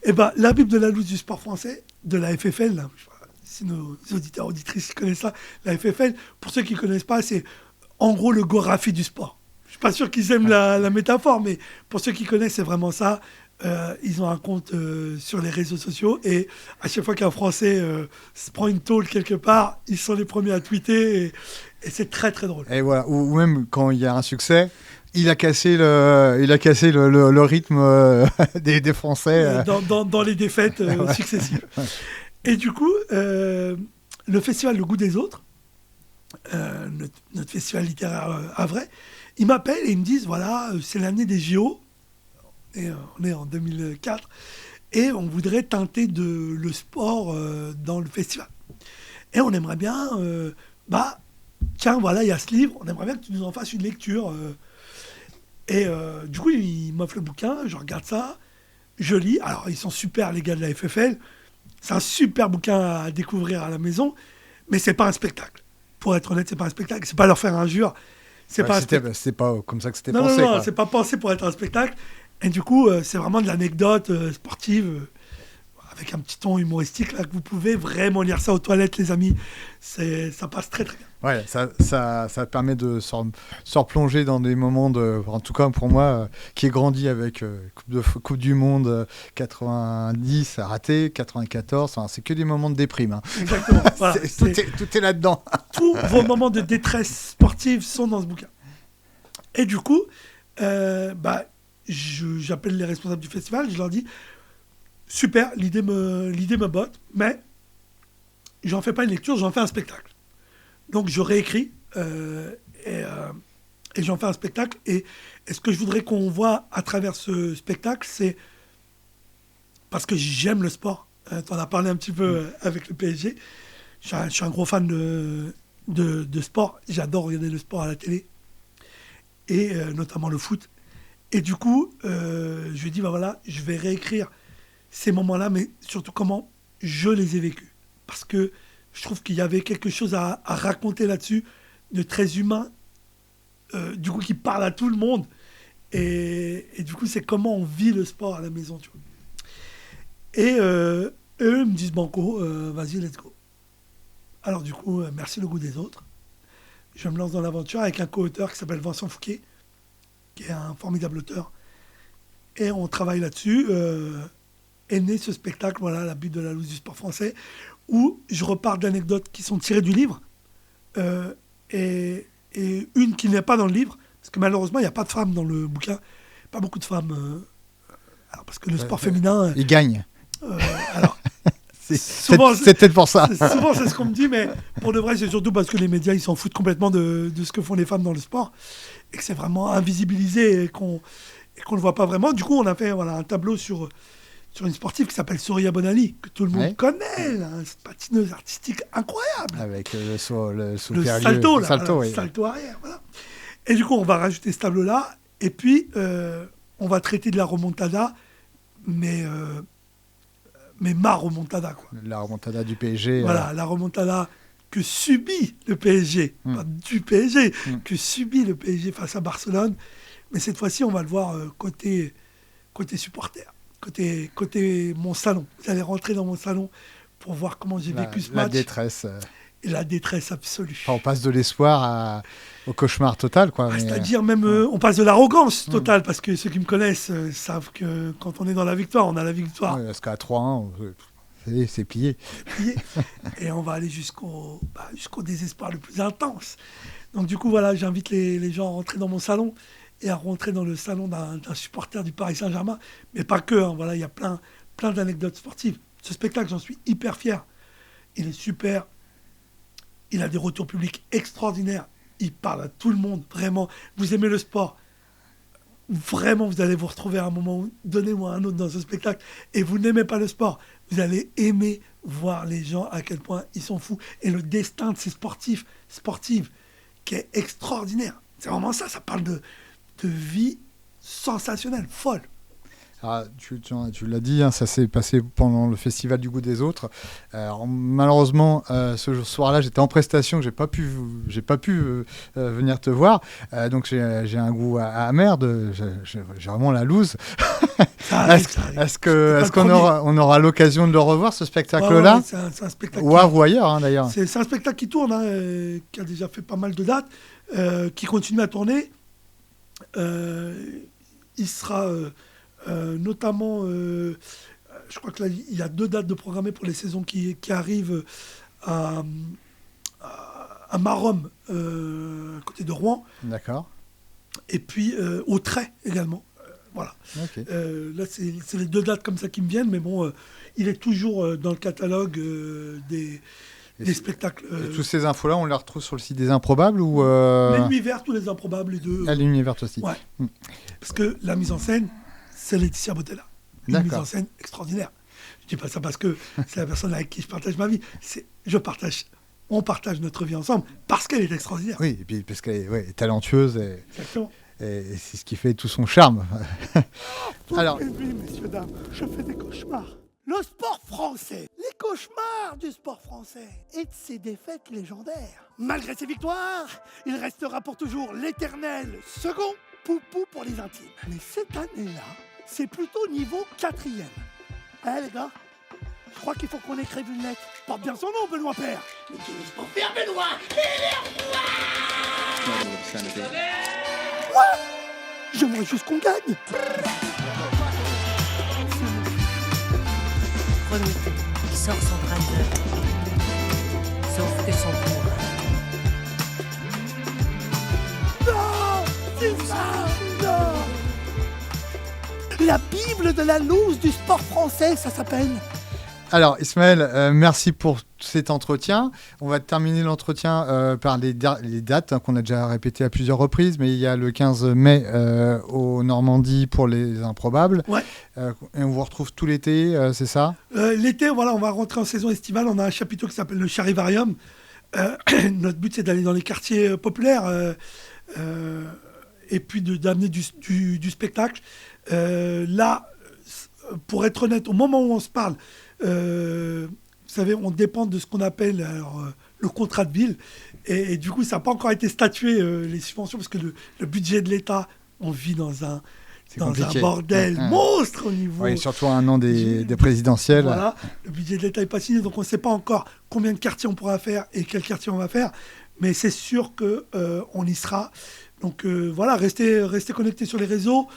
Eh bien, la Bible de la loose du sport français, de la FFL, là, je sais pas si nos auditeurs, auditrices connaissent ça, la FFL, pour ceux qui ne connaissent pas, c'est en gros le Gorafi du sport. Je suis pas sûr qu'ils aiment la métaphore, mais pour ceux qui connaissent, c'est vraiment ça. Ils ont un compte sur les réseaux sociaux et à chaque fois qu'un Français se prend une tôle quelque part, ils sont les premiers à tweeter et c'est très très drôle. Et voilà, ou même quand il y a un succès, il a cassé le rythme des Français. Dans les défaites successives. Et du coup, le festival Le Goût des Autres, notre festival littéraire havrais, ils m'appellent et ils me disent, voilà, c'est l'année des JO, et on est en 2004, et on voudrait teinter le sport dans le festival. Et on aimerait bien, tiens, voilà, il y a ce livre, on aimerait bien que tu nous en fasses une lecture. Et du coup, ils m'offrent le bouquin, je regarde ça, je lis. Alors, ils sont super, les gars de la FFL. C'est un super bouquin à découvrir à la maison, mais c'est pas un spectacle. Pour être honnête, c'est pas un spectacle. C'est pas leur faire injure. C'est pas comme ça que c'était non, pensé. Non, quoi. c'est pas pensé pour être un spectacle. Et du coup, c'est vraiment de l'anecdote sportive, avec un petit ton humoristique, là, que vous pouvez vraiment lire ça aux toilettes, les amis. Ça passe très, très bien. Ouais, ça permet de se replonger dans des moments en tout cas pour moi, qui ai grandi avec Coupe du Monde 90 raté, 94, c'est que des moments de déprime. Hein. Exactement. Voilà, tout est là-dedans. Tous vos moments de détresse sportive sont dans ce bouquin. Et du coup, j'appelle les responsables du festival, je leur dis, super, l'idée me botte, mais j'en fais pas une lecture, j'en fais un spectacle. Donc je réécris et j'en fais un spectacle. Et ce que je voudrais qu'on voit à travers ce spectacle, c'est parce que j'aime le sport. Tu en as parlé un petit peu avec le PSG. Je suis un gros fan de sport. J'adore regarder le sport à la télé et notamment le foot. Et du coup, je lui ai dit, voilà, je vais réécrire ces moments-là, mais surtout comment je les ai vécus. Parce que je trouve qu'il y avait quelque chose à raconter là-dessus, de très humain, du coup qui parle à tout le monde. Et du coup, c'est comment on vit le sport à la maison, tu vois. Et eux me disent, banco, vas-y, let's go. Alors du coup, merci Le Goût des Autres. Je me lance dans l'aventure avec un co-auteur qui s'appelle Vincent Fouquet, qui est un formidable auteur. Et on travaille là-dessus. Est né ce spectacle, voilà, la Bible de la loose du sport français, où je reparle d'anecdotes qui sont tirées du livre, et une qui n'est pas dans le livre, parce que malheureusement, il n'y a pas de femmes dans le bouquin, pas beaucoup de femmes, alors parce que le sport féminin... Il gagne. Alors, c'est peut-être pour ça. Souvent, c'est ce qu'on me dit, mais pour de vrai, c'est surtout parce que les médias, ils s'en foutent complètement de ce que font les femmes dans le sport, et que c'est vraiment invisibilisé, et qu'on ne le voit pas vraiment. Du coup, on a fait un tableau sur une sportive qui s'appelle Soraya Bonali, que tout le monde connaît, là, une patineuse artistique incroyable. Avec le salto, salto arrière. Voilà. Et du coup, on va rajouter ce tableau-là, et puis on va traiter de la remontada, mais ma remontada, quoi. La remontada du PSG. Voilà, la remontada que subit le PSG, pas du PSG, que subit le PSG face à Barcelone. Mais cette fois-ci, on va le voir côté supporter. Côté mon salon. Vous allez rentrer dans mon salon pour voir comment j'ai vécu ce match. La détresse. et la détresse absolue. Enfin, on passe de l'espoir au cauchemar total, quoi. Mais, C'est-à-dire même, on passe de l'arrogance totale, parce que ceux qui me connaissent savent que quand on est dans la victoire, on a la victoire. ouais, parce qu'à 3-1, c'est plié. Et on va aller jusqu'au désespoir le plus intense. Donc du coup, voilà, j'invite les gens à rentrer dans mon salon et à rentrer dans le salon d'un supporter du Paris Saint-Germain. Mais pas que, hein, voilà, il y a plein d'anecdotes sportives. Ce spectacle, j'en suis hyper fier. Il est super. Il a des retours publics extraordinaires. Il parle à tout le monde, vraiment. Vous aimez le sport. Vraiment, vous allez vous retrouver à un moment donné ou à un autre dans ce spectacle. Et vous n'aimez pas le sport. Vous allez aimer voir les gens à quel point ils sont fous. Et le destin de ces sportives, qui est extraordinaire. C'est vraiment ça. Ça parle de vie sensationnelle, folle. Ah, tu l'as dit, hein, ça s'est passé pendant le festival du goût des autres. Alors, malheureusement, ce soir-là, j'étais en prestation, j'ai pas pu venir te voir. Donc j'ai un goût amer, j'ai vraiment la loose. Est-ce qu'on aura l'occasion de le revoir, ce spectacle-là? Ouais, c'est un spectacle ou ailleurs, hein, d'ailleurs. C'est un spectacle qui tourne, hein, qui a déjà fait pas mal de dates, qui continue à tourner. Il sera notamment, je crois que là, il y a 2 dates de programmées pour les saisons qui arrivent à Maromme, côté de Rouen. D'accord. Et puis au Trait également. Voilà. Okay. Là, c'est les 2 dates comme ça qui me viennent, mais bon, il est toujours dans le catalogue des spectacles. Et toutes ces infos-là, on les retrouve sur le site des Improbables ou Les Nuits Vertes ou les Improbables, les deux. Les Nuits Vertes aussi. Ouais. Parce que la mise en scène, c'est Laetitia Botella. Une mise en scène extraordinaire. Je dis pas ça parce que c'est la personne avec qui je partage ma vie. On partage notre vie ensemble parce qu'elle est extraordinaire. Oui, et puis parce qu'elle est talentueuse. Exactement. Et c'est ce qui fait tout son charme. Alors, oui, messieurs, dames, je fais des cauchemars. Le sport français, les cauchemars du sport français et de ses défaites légendaires. Malgré ses victoires, il restera pour toujours l'éternel second poupou pour les intimes. Mais cette année-là, c'est plutôt niveau 4e. Hein, les gars? Je crois qu'il faut qu'on écrive une lettre. Porte bien son nom, Benoît Père. Mais qu'est-ce qu'on fait, Benoît? Ouais. J'aimerais juste qu'on gagne. Premier, il sort son driver. Sauf que son cours. Non, c'est ça, non. La Bible de la loose du sport français, ça s'appelle. Alors, Ismaël, merci pour cet entretien. On va terminer l'entretien par les dates qu'on a déjà répétées à plusieurs reprises, mais il y a le 15 mai au Normandie pour les Improbables. Ouais. Et on vous retrouve tout l'été, c'est ça? L'été, voilà, on va rentrer en saison estivale. On a un chapiteau qui s'appelle le Charivarium. Notre but, c'est d'aller dans les quartiers populaires et puis d'amener du spectacle. Là, pour être honnête, au moment où on se parle, vous savez, on dépend de ce qu'on appelle le contrat de ville. Et du coup, ça n'a pas encore été statué, les subventions, parce que le budget de l'État, on vit dans un bordel monstre au niveau... Oui, surtout à un an des présidentielles. Voilà, le budget de l'État n'est pas signé, donc on ne sait pas encore combien de quartiers on pourra faire et quel quartier on va faire. Mais c'est sûr qu'on y sera. Donc voilà, restez connectés sur les réseaux.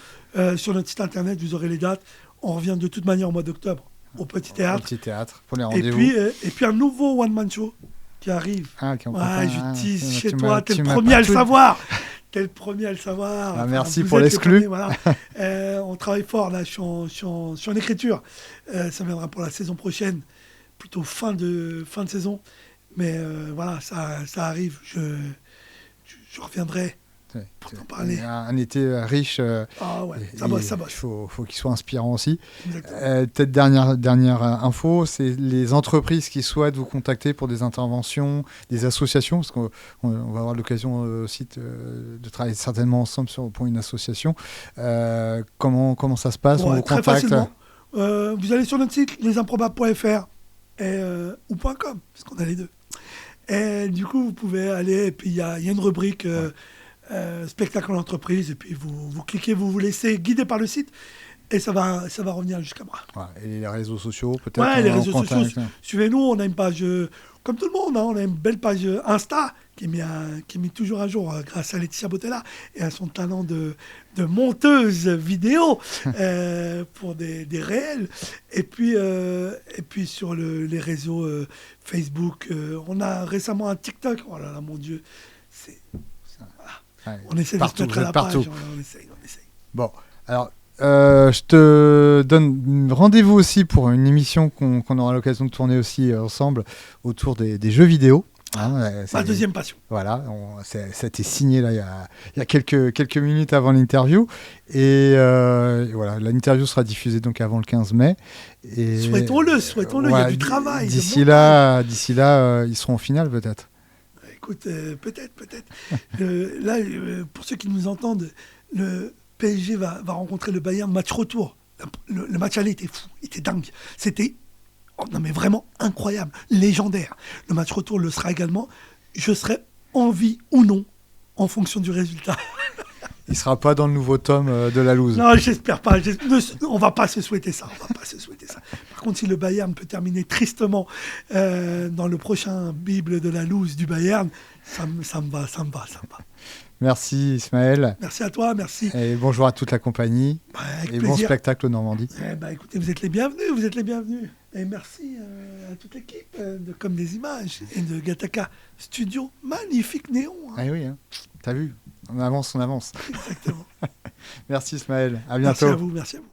Sur notre site internet, vous aurez les dates. On revient de toute manière au mois d'octobre au Petit Théâtre. Au Petit Théâtre, pour les rendez-vous. Et puis un nouveau one-man show qui arrive. Je tease chez toi, t'es le premier à le savoir. T'es le premier à le savoir. Ah, merci pour l'exclu. Voilà. On travaille fort là sur l'écriture. Ça viendra pour la saison prochaine, plutôt fin de saison. Mais voilà, ça arrive. Je reviendrai pour t'en parler. Un été riche. Ça bosse. Il faut qu'il soit inspirant aussi. Peut-être dernière info, c'est les entreprises qui souhaitent vous contacter pour des interventions, des associations, parce qu'on va avoir l'occasion aussi de travailler certainement ensemble pour une association. Comment ça se passe? On vous très contacte facilement. Vous allez sur notre site lesimprobables.fr ou .com, parce qu'on a les deux. Et du coup, vous pouvez aller, et puis il y a une rubrique spectacle en entreprise, et puis vous cliquez, vous laissez guider par le site, et ça va revenir jusqu'à moi. Et les réseaux sociaux, peut-être? Ouais, les réseaux sociaux, suivez-nous, on a une page comme tout le monde, hein, on a une belle page Insta qui est mis toujours à jour grâce à Laetitia Bottella et à son talent de monteuse vidéo pour des réels. Et puis sur les réseaux Facebook, on a récemment un TikTok. Oh là là, mon Dieu. Voilà. Ouais, On essaie partout, de se mettre à la page. partout. On essaye. Bon, alors, je te donne rendez-vous aussi pour une émission qu'on aura l'occasion de tourner aussi ensemble autour des jeux vidéo. Hein, Ma deuxième passion. Voilà, ça a été signé là, il y a quelques minutes avant l'interview. Et voilà, l'interview sera diffusée donc avant le 15 mai. Et, Souhaitons-le, il y a du travail. D'ici là, ils seront en finale peut-être. Écoute, peut-être. Là, pour ceux qui nous entendent, le PSG va rencontrer le Bayern match retour. Le match aller était fou, il était dingue. C'était non mais vraiment incroyable, légendaire. Le match retour le sera également. Je serai en vie ou non en fonction du résultat. Il sera pas dans le nouveau tome de la loose. Non, j'espère pas. On va pas se souhaiter ça. Par contre, si le Bayern peut terminer tristement dans le prochain Bible de la loose du Bayern, ça me va. Merci Ismaël. Merci à toi, merci. Et bonjour à toute la compagnie. Avec et plaisir. bon spectacle au Normandie. Écoutez, vous êtes les bienvenus. Et merci à toute l'équipe de Comme des Images et de Gataka Studio. Magnifique néon. Ah oui, hein. T'as vu, on avance. Exactement. Merci Ismaël, à bientôt. Merci à vous.